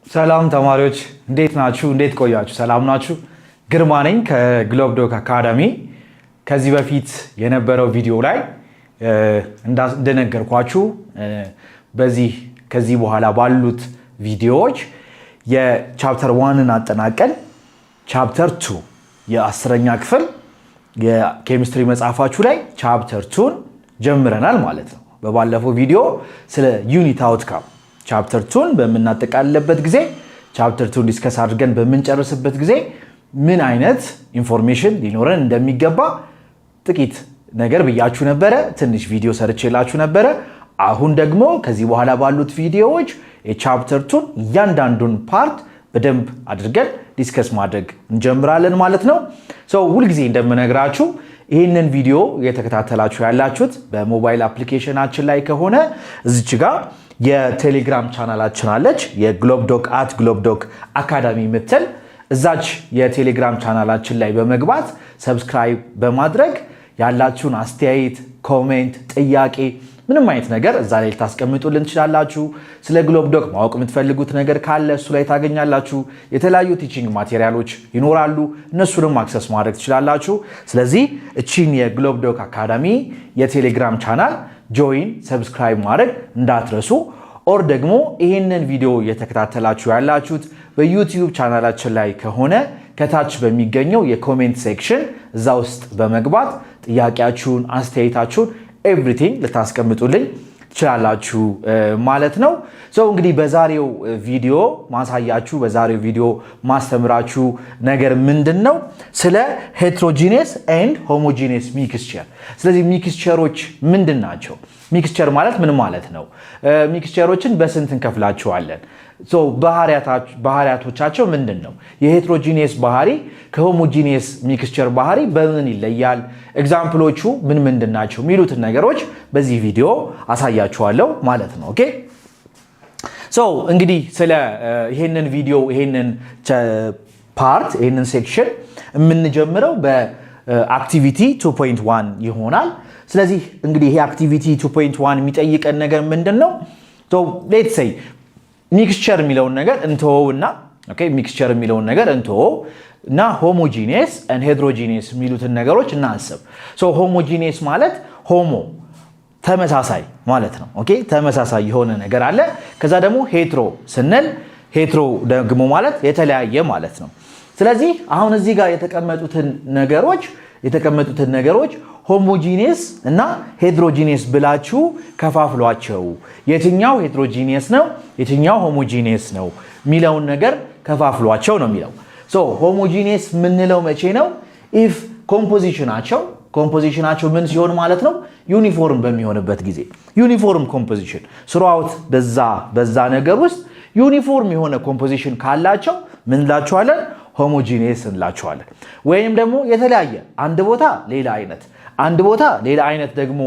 ሰላም ተማሪዎች እንዴት ናችሁ? እንዴት ቆያችሁ? ሰላም ናችሁ? ግርማ ነኝ ከግሎብዶክ አካዳሚ። ከዚህ በፊት የነበረው ቪዲዮ ላይ እንደነገርኳችሁ ከዚህ በኋላ ባሉት ቪዲዮዎች የቻፕተር 1ን አጠናቀን ቻፕተር 2 የ10ኛ ክፍል የኬሚስትሪ መጽሐፋችሁ ላይ ቻፕተር 2ን ጀምረናል ማለት ነው። በባለፈው ቪዲዮ ስለ ዩኒት አውትካም ቻፕተር 2ን በመናጠቃለበት ጊዜ ቻፕተር 2ን ዲስከስ አድርገን በመንጨርስበት ጊዜ ምን አይነት ኢንፎርሜሽን ሊኖረን እንደሚገባ ጥቂት ነገር ብያችሁ ነበረ። ትንሽ ቪዲዮ ሰርቼላችሁ ነበረ። አሁን ደግሞ ከዚህ በኋላ ባሉት ቪዲዮዎች የቻፕተር 2ን እያንዳንዱን ፓርት በደንብ አድርገን ዲስከስ ማድረግ እንጀምራለን ማለት ነው። ሁልጊዜ እንደምነግራችሁ ይህንን ቪዲዮ እየተከታተላችሁ ያላችሁት በሞባይል አፕሊኬሽናችን ላይ ከሆነ እዚች ጋር የቴሌግራም ቻናላችን አለች፣ የግሎብዶክ አካዳሚ ምትል እዛች የቴሌግራም ቻናላችን ላይ በመግባት ሰብስክራይብ በማድረግ ያላችሁን አስተያየት፣ ኮሜንት፣ ጥያቄ ምንም አይነት ነገር እዛ ላይ ልታስቀምጡልን ትችላላችሁ። ስለ ግሎብዶክ ማወቅ የምትፈልጉት ነገር ካለ እሱ ላይ ታገኛላችሁ። የተለያዩ ቲቺንግ ማቴሪያሎች ይኖራሉ፣ እነሱንም አክሰስ ማድረግ ትችላላችሁ። ስለዚህ እቺን የግሎብዶክ አካዳሚ የቴሌግራም ቻናል ጆይን ሰብስክራይብ ማድረግ እንዳትረሱ። ኦር ደግሞ ይህንን ቪዲዮ እየተከታተላችሁ ያላችሁት በዩቲዩብ ቻናላችን ላይ ከሆነ ከታች በሚገኘው የኮሜንት ሴክሽን እዛ ውስጥ በመግባት ጥያቄያችሁን፣ አስተያየታችሁን ኤቭሪቲንግ ልታስቀምጡልኝ ትችላላችሁ ማለት ነው። እንግዲህ በዛሬው ቪዲዮ ማሳያችሁ በዛሬው ቪዲዮ ማስተምራችሁ ነገር ምንድነው? ስለ ሄትሮጂነስ ኤንድ ሆሞጂነስ ሚክስቸር። ስለዚህ ሚክስቸሮች ምንድን ናቸው? ሚክስቸር ማለት ምን ማለት ነው? ሚክስቸሮችን በስንት እንከፍላቸዋለን? ባህሪያቶቻቸው ምንድን ነው? የሄትሮጂነስ ባህሪ ከሆሞጂነስ ሚክስቸር ባህሪ በምን ይለያል? ኤግዛምፕሎቹ ምንድን ናቸው? የሚሉትን ነገሮች በዚህ ቪዲዮ አሳያችኋለሁ ማለት ነው። ኦኬ እንግዲህ ስለ ይሄንን ቪዲዮ ይሄንን ፓርት ይሄንን ሴክሽን የምንጀምረው በአክቲቪቲ 2.1 ይሆናል። ስለዚህ እንግዲህ ይሄ አክቲቪቲ 2.1 የሚጠይቀን ነገር ምንድነው? ሌትስ ሴይ ሚክስቸር የሚለውን ነገር እንተወውና ሚክስቸር የሚለውን ነገር እንተወው እና ሆሞጂነስ እና ሄትሮጂነስ የሚሉትን ነገሮች እናስብ። ሆሞጂነስ ማለት ሆሞ ተመሳሳይ ማለት ነው። ተመሳሳይ የሆነ ነገር አለ። ከዛ ደግሞ ሄትሮ ስንል ሄትሮ ደግሞ ማለት የተለያየ ማለት ነው። ስለዚህ አሁን እዚህ ጋር የተቀመጡትን ነገሮች ሆሞጂነስ እና ሄትሮጂነስ ብላችሁ ከፋፍሏቸው። የትኛው ሄትሮጂነስ ነው የትኛው ሆሞጂነስ ነው የሚለውን ነገር ከፋፍሏቸው ነው የሚለው። ሆሞጂነስ የምንለው መቼ ነው? ኢፍ ኮምፖዚሽናቸው ምን ሲሆን ማለት ነው? ዩኒፎርም በሚሆንበት ጊዜ። ዩኒፎርም ኮምፖዚሽን ስሩአውት በዛ ነገር ውስጥ ዩኒፎርም የሆነ ኮምፖዚሽን ካላቸው ምን እንላቸዋለን? ሆሞጂነስ እንላቸዋለን። ወይም ደግሞ የተለያየ አንድ ቦታ ሌላ አይነት ደግሞ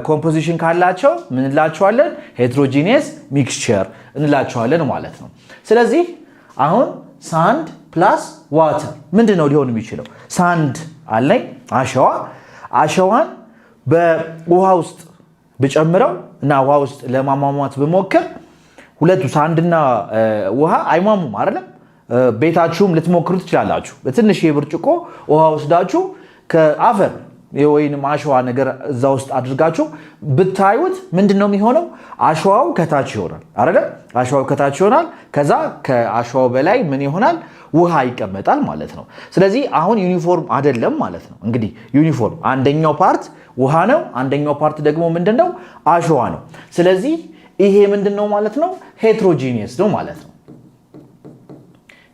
ኮምፖዚሽን ካላቸው ምን እንላቸዋለን? ሄትሮጂነስ ሚክስቸር እንላቸዋለን ማለት ነው። ስለዚህ አሁን ሳንድ ፕላስ ዋተር ምንድነው ሊሆን የሚችለው? ሳንድ አለኝ አሸዋን በውሃ ውስጥ ብጨምረው እና ውሃ ውስጥ ለማሟሟት ብሞክር ሁለቱ ሳንድና ውሃ አይሟሙም አይደለም? ቤታችሁም ልትሞክሩ ትችላላችሁ። በትንሽ የብርጭቆ ውሃ ወስዳችሁ ከአፈር ወይንም አሸዋ ነገር እዛ ውስጥ አድርጋችሁ ብታዩት ምንድነው የሚሆነው? አሸዋው ከታች ይሆናል አይደል? አሸዋው ከታች ይሆናል። ከዛ ከአሸዋው በላይ ምን ይሆናል? ውሃ ይቀመጣል ማለት ነው። ስለዚህ አሁን ዩኒፎርም አይደለም ማለት ነው። እንግዲህ ዩኒፎርም አንደኛው ፓርት ውሃ ነው፣ አንደኛው ፓርት ደግሞ ምንድነው? አሸዋ ነው። ስለዚህ ይሄ ምንድነው ማለት ነው? ሄትሮጂነስ ነው ማለት ነው።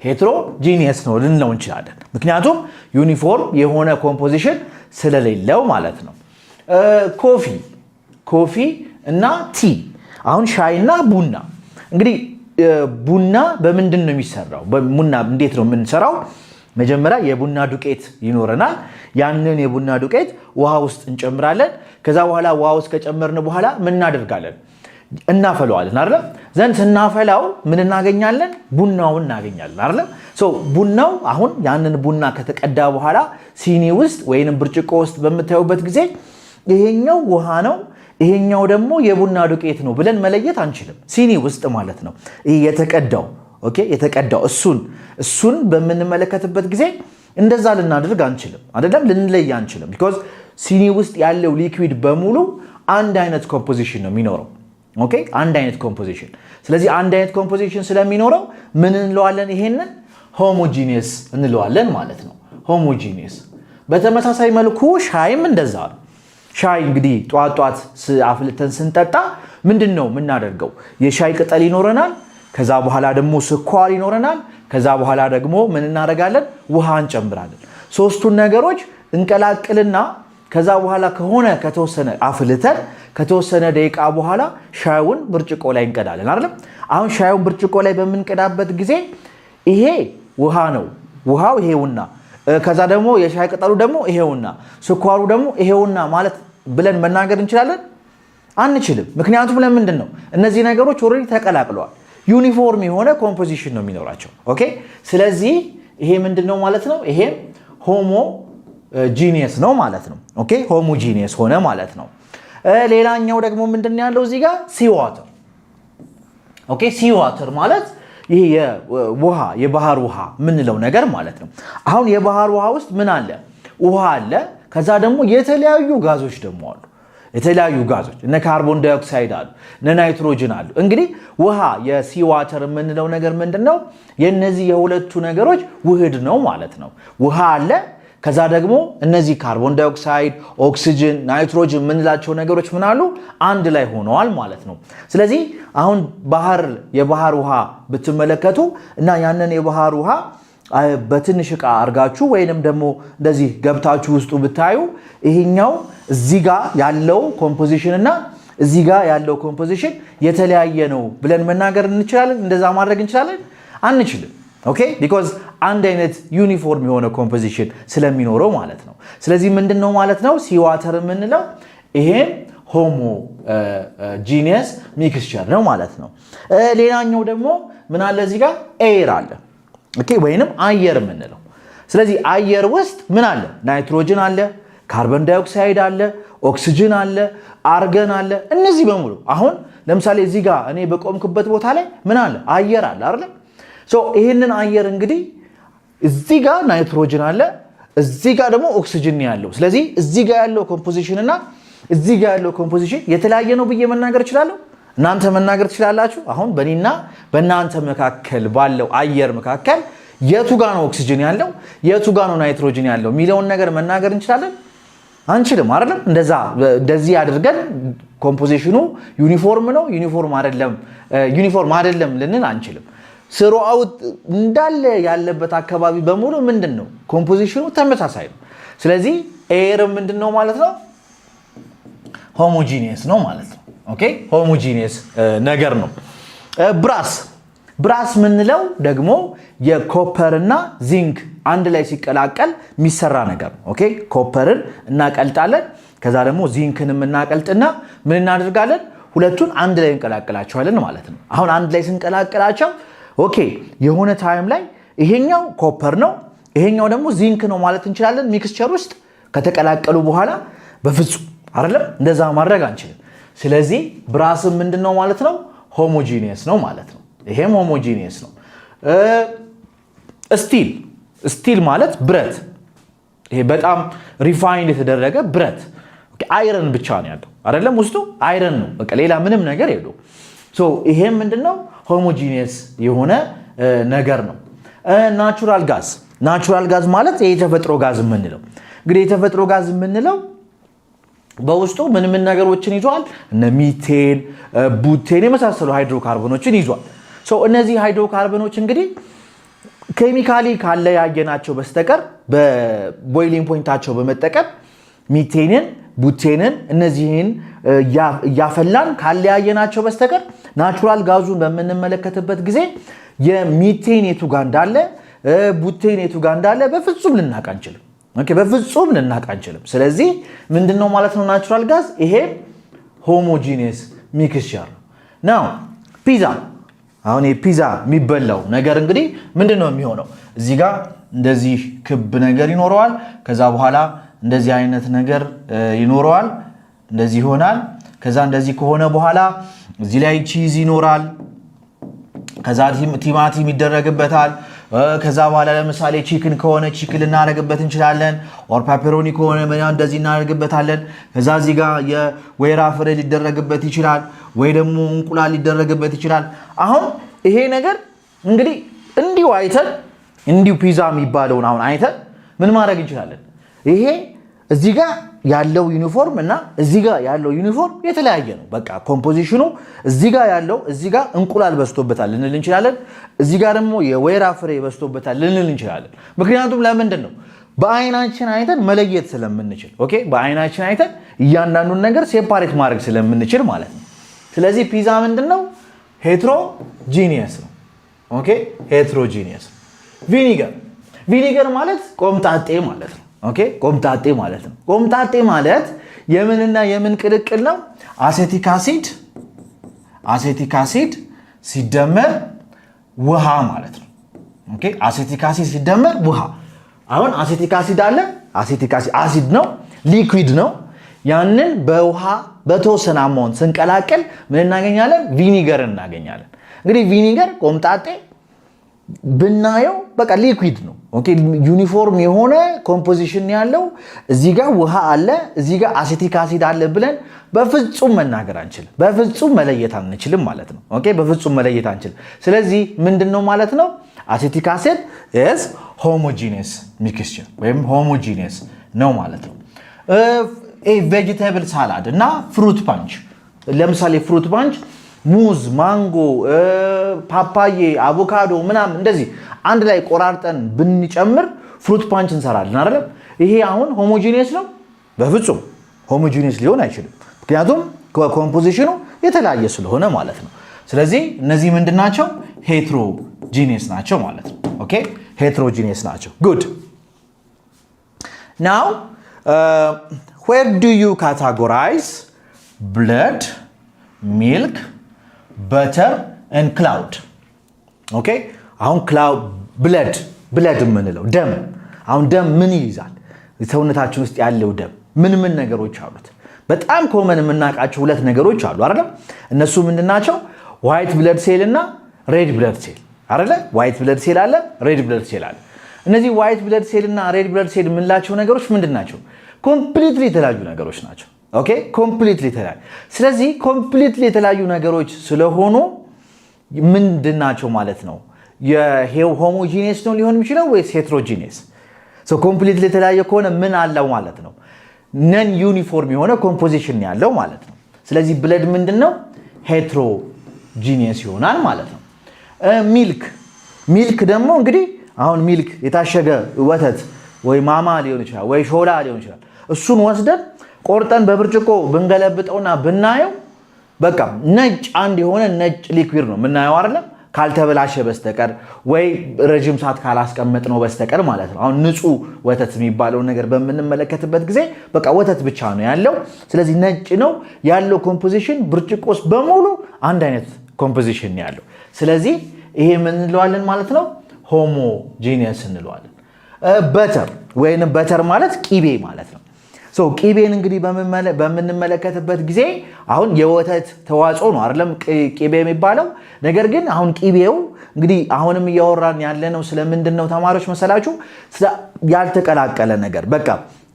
ሄትሮጂነስ ነው ልንለው እንችላለን። ምክንያቱም ዩኒፎርም የሆነ ኮምፖዚሽን ስለሌለው ማለት ነው። ኮፊ እና ቲ። አሁን ሻይና ቡና። እንግዲህ ቡና በምንድን ነው የሚሰራው? ቡና እንዴት ነው የምንሰራው? መጀመሪያ የቡና ዱቄት ይኖረናል። ያንን የቡና ዱቄት ውሃ ውስጥ እንጨምራለን። ከዛ በኋላ ውሃ ውስጥ ከጨመርን በኋላ ምን እናደርጋለን? እናፈለዋለን አይደል? ዘንድ ስናፈላው ምን እናገኛለን? ቡናውን እናገኛለን አይደል? ቡናው አሁን ያንን ቡና ከተቀዳ በኋላ ሲኒ ውስጥ ወይንም ብርጭቆ ውስጥ በምታዩበት ጊዜ ይሄኛው ውሃ ነው ይሄኛው ደግሞ የቡና ዱቄት ነው ብለን መለየት አንችልም። ሲኒ ውስጥ ማለት ነው። ይሄ የተቀዳው ኦኬ የተቀዳው እሱን በምንመለከትበት ጊዜ እንደዛ ልናደርግ አንችልም አይደለም ልንለይ አንችልም because ሲኒ ውስጥ ያለው ሊኩዊድ በሙሉ አንድ አይነት ኮምፖዚሽን ነው የሚኖረው ኦኬ አንድ አይነት ኮምፖዚሽን ስለዚህ አንድ አይነት ኮምፖዚሽን ስለሚኖረው ምን እንለዋለን ይሄንን ሆሞጂኒየስ እንለዋለን ማለት ነው ሆሞጂኒየስ በተመሳሳይ መልኩ ሻይም እንደዛ ነው ሻይ እንግዲህ ጧት አፍልተን ስንጠጣ ምንድነው የምናደርገው የሻይ ቅጠል ይኖረናል ከዛ በኋላ ደግሞ ስኳር ይኖረናል ከዛ በኋላ ደግሞ ምን እናደርጋለን ውሃ እንጨምራለን ሶስቱን ነገሮች እንቀላቅልና ከዛ በኋላ ከተወሰነ አፍልተን ከተወሰነ ደቂቃ በኋላ ሻዩን ብርጭቆ ላይ እንቀዳለን አይደል አሁን ሻዩን ብርጭቆ ላይ በምንቀዳበት ጊዜ ይሄ ውሃ ነው ውሃው ይሄውና ከዛ ደግሞ የሻይ ቅጠሉ ደግሞ ይሄውና ስኳሩ ደግሞ ይሄውና ማለት ብለን መናገር እንችላለን አንችልም ምክንያቱም ለምንድን ነው እነዚህ ነገሮች ኦሬዲ ተቀላቅለዋል ዩኒፎርም የሆነ ኮምፖዚሽን ነው የሚኖራቸው ኦኬ ስለዚህ ይሄ ምንድነው ማለት ነው ይሄ ሆሞጂኒየስ ነው ማለት ነው ኦኬ ሆሞጂኒየስ ሆነ ማለት ነው ሌላኛው ደግሞ ምንድነው ያለው እዚህ ጋር ሲዋተር ኦኬ ሲዋተር ማለት ይሄ የውሃ የባህር ውሃ ምንለው ነገር ማለት ነው አሁን የባህር ውሃ ውስጥ ምን አለ ውሃ አለ ከዛ ደግሞ የተለያዩ ጋዞች ደግሞ አሉ የተለያዩ ጋዞች እነ ካርቦን ዳይኦክሳይድ አሉ እነ ናይትሮጅን አሉ እንግዲህ ውሃ የሲ ዋተር ምንለው ነገር ምንድነው የነዚህ የሁለቱ ነገሮች ውህድ ነው ማለት ነው ውሃ አለ ከዛ ደግሞ እነዚህ ካርቦን ዳይኦክሳይድ ኦክሲጅን ናይትሮጅን ምንላቸው ነገሮች ምን አሉ አንድ ላይ ሆነዋል ማለት ነው ስለዚህ አሁን የባህር ውሃ ብትመለከቱ እና ያንን የባህር ውሃ በትንሽ ዕቃ አርጋችሁ ወይንም ደግሞ እንደዚህ ገብታችሁ ውስጡ ብታዩ ይሄኛው እዚህ ጋር ያለው ኮምፖዚሽን እና እዚህ ጋር ያለው ኮምፖዚሽን የተለያየ ነው ብለን መናገር እንችላለን እንደዛ ማድረግ እንችላለን አንችልም ኦኬ because አንድ አይነት ዩኒፎርም የሆነ ኮምፖዚሽን ስለሚኖረው ማለት ነው ስለዚህ ምንድነው ማለት ነው ሲ ዋተር የምንለው ይሄ ሆሞጂኒየስ ሚክስቸር ነው ማለት ነው ሌላኛው ደግሞ ምን አለ እዚህ ጋር ኤር አለ ኦኬ ወይንም አየር የምንለው ስለዚህ አየር ውስጥ ምን አለ ናይትሮጅን አለ ካርቦን ዳይኦክሳይድ አለ ኦክሲጅን አለ አርገን አለ እነዚህ በሙሉ አሁን ለምሳሌ እዚህ ጋር እኔ በቆምኩበት ቦታ ላይ ምን አለ አየር አለ አይደል ሶ ይሄንን አየር እንግዲህ እዚህ ጋር ናይትሮጅን አለ እዚህ ጋር ደግሞ ኦክሲጅን ያለው ስለዚህ እዚህ ጋር ያለው ኮምፖዚሽን እና እዚህ ጋር ያለው ኮምፖዚሽን የተለያየ ነው ብዬ መናገር እችላለሁ እናንተ መናገር ትችላላችሁ አሁን በእኔና በእናንተ መካከል ባለው አየር መካከል የቱ ጋር ነው ኦክሲጅን ያለው የቱ ጋር ነው ናይትሮጅን ያለው ሚሊዮን ነገር መናገር እንችላለን አንችልም አይደለም እንደዚህ አድርገን ኮምፖዚሽኑ ዩኒፎርም ነው ዩኒፎርም አይደለም ልንል አንችልም ስሩአውት እንዳለ ያለበት አካባቢ በሙሉ ምንድነው ኮምፖዚሽኑ ተመሳሳይ ነው ስለዚህ ኤር ምንድነው ማለት ነው ሆሞጂኒየስ ነው ማለት ነው ኦኬ ሆሞጂኒየስ ነገር ነው ብራስ ምንለው ደግሞ የኮፐር እና ዚንክ አንድ ላይ ሲቀላቀል የሚሰራ ነገር ነው ኦኬ ኮፐርን እናቀልጣለን ከዛ ደግሞ ዚንክንም እናቀልጥና ምን እናደርጋለን ሁለቱን አንድ ላይ እንቀላቅላቸዋለን ማለት ነው አሁን አንድ ላይ ስንቀላቅላቸው ኦኬ የሆነ ታይም ላይ ይሄኛው ኮፐር ነው ይሄኛው ደግሞ ዚንክ ነው ማለት እንችላለን ሚክስቸር ውስጥ ከተቀላቀሉ በኋላ በፍጹም አይደለም እንደዛ ማድረግ አንችልም ስለዚህ ብራስም ምንድነው ማለት ነው ሆሞጂኒየስ ነው ማለት ነው ይሄም ሆሞጂኒየስ ነው ስቲል ማለት ብረት ይሄ በጣም ሪፋይንድ የተደረገ ብረት አይረን ብቻ ነው ያለው አይደለም ውስጡ አይረን ነው በቃ ሌላ ምንም ነገር የለው ሶ ይሄም ምንድነው ሆሞጂኒየስ የሆነ ነገር ነው ናቹራል ጋዝ ማለት የተፈጥሮ ጋዝ የምንለው እንግዲህ የተፈጥሮ ጋዝ የምንለው በውስጡ ምን ነገሮችን ይዟል እነ ሚቴን ቡቴን የመሳሰሉ ሃይድሮካርቦኖችን ይዟል ሶ እነዚህ ሃይድሮካርቦኖች እንግዲህ ኬሚካሊ ካለ ያየናቸው በስተቀር በቦይሊንግ ፖይንታቸው በመጠቀም ሚቴንን ቡቴንን እነዚህን ያፈላን ካለ ያየናቸው በስተቀር ናቹራል ጋዙን በመነመለከተበት ጊዜ የሚቴን የቱ ጋር እንዳለ ቡቴን የቱ ጋር እንዳለ በፍጹም ልናቅ አንችልም ኦኬ በፍጹም ልናቅ አንችልም ስለዚህ ምንድነው ማለት ነው ናቹራል ጋዝ ይሄ ሆሞጂኒየስ ሚክስቸር ነው ፒዛ አሁን የፒዛ የሚበላው ነገር እንግዲህ ምንድነው የሚሆነው እዚህ ጋር እንደዚህ ክብ ነገር ይኖረዋል ከዛ በኋላ እንደዚህ አይነት ነገር ይኖረዋል እንደዚህ ይሆናል ከዛ እንደዚህ ከሆነ በኋላ እዚህ ላይ ቺዝ ይኖራል ከዛ ቲማቲም ይደረግበታል። ከዛ በኋላ ለምሳሌ ቺክን ከሆነ ቺክን ልናደርግበት እንችላለን። ኦር ፔፐሮኒ ከሆነ እንደዚህ እናደርግበታለን። ከዛ እዚህ ጋር የወይራ ፍሬ ሊደረግበት ይችላል፣ ወይ ደግሞ እንቁላል ሊደረግበት ይችላል። አሁን ይሄ ነገር እንግዲህ እንዲሁ አይተን እንዲሁ ፒዛ የሚባለውን አሁን አይተን ምን ማድረግ እንችላለን? ይሄ እዚህ ጋር ያለው ዩኒፎርም እና እዚህ ጋር ያለው ዩኒፎርም የተለያየ ነው። በቃ ኮምፖዚሽኑ እዚህ ጋር ያለው እዚህ ጋር እንቁላል በስቶበታል ልንል እንችላለን። እዚህ ጋር ደግሞ የወይራ ፍሬ በስቶበታል ልንል እንችላለን። ምክንያቱም ለምንድን ነው? በአይናችን አይተን መለየት ስለምንችል። ኦኬ፣ በአይናችን አይተን እያንዳንዱን ነገር ሴፓሬት ማድረግ ስለምንችል ማለት ነው። ስለዚህ ፒዛ ምንድነው? ሄትሮጂኒየስ ነው። ኦኬ፣ ሄትሮጂኒየስ። ቪኒገር ማለት ቆምጣጤ ማለት ነው። ኦኬ፣ ቆምጣጤ ማለት ነው። ቆምጣጤ ማለት የምንና የምን ቅልቅል ነው? አሴቲክ አሲድ ሲደመር ውሃ ማለት ነው። ኦኬ፣ አሴቲክ አሲድ ሲደመር ውሃ። አሁን አሴቲክ አሲድ አለ። አሴቲክ አሲድ ነው፣ ሊኩዊድ ነው። ያንን በውሃ በተወሰነ አማውንት ስንቀላቀል ምን እናገኛለን? ቪኒገር እናገኛለን። እንግዲህ ቪኒገር ቆምጣጤ ብናየው በቃ ሊኩዊድ ነው። ኦኬ፣ ዩኒፎርም የሆነ ኮምፖዚሽን ያለው እዚህ ጋር ውሃ አለ፣ እዚህ ጋር አሴቲክ አሲድ አለ ብለን በፍጹም መናገር አንችልም። በፍጹም መለየት አንችልም ማለት ነው። ኦኬ፣ በፍጹም መለየት አንችልም። ስለዚህ ምንድነው ማለት ነው? አሴቲክ አሲድ ኢዝ ሆሞጂኒየስ ሚክስቸር ወይም ሆሞጂኒየስ ነው ማለት ነው። ቬጂቴብል ሳላድ እና ፍሩት ፓንች። ለምሳሌ ፍሩት ፓንች ሙዝ፣ ማንጎ፣ ፓፓዬ፣ አቮካዶ ምናምን እንደዚህ አንድ ላይ ቆራርጠን ብንጨምር ፍሩት ፓንች እንሰራለን አይደል? ይሄ አሁን ሆሞጂኒየስ ነው? በፍጹም ሆሞጂኒየስ ሊሆን አይችልም። ምክንያቱም ኮምፖዚሽኑ የተለያየ ስለሆነ ማለት ነው። ስለዚህ እነዚህ ምንድናቸው? ሄትሮጂኒየስ ናቸው ማለት ነው። ኦኬ፣ ሄትሮጂኒየስ ናቸው። ጉድ ናው where do you categorize blood, milk, butter and cloud? ኦኬ፣ አሁን ክላውድ ብለድ የምንለው ደም። አሁን ደም ምን ይይዛል? ሰውነታችን ውስጥ ያለው ደም ምን ነገሮች አሉት? በጣም ኮመን የምናውቃቸው ሁለት ነገሮች አሉ አይደል? እነሱ ምንድናቸው? ዋይት ብለድ ሴል እና ሬድ ብለድ ሴል አይደል? ዋይት ብለድ ሴል አለ፣ ሬድ ብለድ ሴል አለ። እነዚህ ዋይት ብለድ ሴል እና ሬድ ብለድ ሴል የምንላቸው ነገሮች ምንድናቸው? ኮምፕሊትሊ የተለያዩ ነገሮች ናቸው። ኦኬ፣ ኮምፕሊትሊ የተለያዩ። ስለዚህ ኮምፕሊትሊ የተለያዩ ነገሮች ስለሆኑ ምንድናቸው ማለት ነው? የሆሞጂኒየስ ነው ሊሆን የሚችለው ወይስ ሄትሮጂኒየስ? ኮምፕሊትሊ የተለያየ ከሆነ ምን አለው ማለት ነው? ነን ዩኒፎርም የሆነ ኮምፖዚሽን ያለው ማለት ነው። ስለዚህ ብለድ ምንድነው? ሄትሮጂኒየስ ይሆናል ማለት ነው። ሚልክ ደግሞ እንግዲህ አሁን ሚልክ የታሸገ ወተት ወይ ማማ ሊሆን ይችላል ወይ ሾላ ሊሆን ይችላል። እሱን ወስደን ቆርጠን በብርጭቆ ብንገለብጠውና ብናየው በቃ ነጭ አንድ የሆነ ነጭ ሊኩዊድ ነው የምናየው አይደለም? ካልተበላሸ በስተቀር ወይ ረጅም ሰዓት ካላስቀመጥ ነው በስተቀር ማለት ነው። አሁን ንጹህ ወተት የሚባለው ነገር በምንመለከትበት ጊዜ በቃ ወተት ብቻ ነው ያለው። ስለዚህ ነጭ ነው ያለው። ኮምፖዚሽን ብርጭቆስ በሙሉ አንድ አይነት ኮምፖዚሽን ያለው። ስለዚህ ይሄ ምን እንለዋለን ማለት ነው? ሆሞጂኒየስ እንለዋለን። በተር ማለት ቂቤ ማለት ነው። ቂቤን እንግዲህ በምንመለከትበት ጊዜ አሁን የወተት ተዋጽኦ ነው አይደለም ቂቤ የሚባለው። ነገር ግን አሁን ቂቤው እንግዲህ አሁንም እያወራን ያለነው ስለምንድነው ተማሪዎች መሰላችሁ? ያልተቀላቀለ ነገር በቃ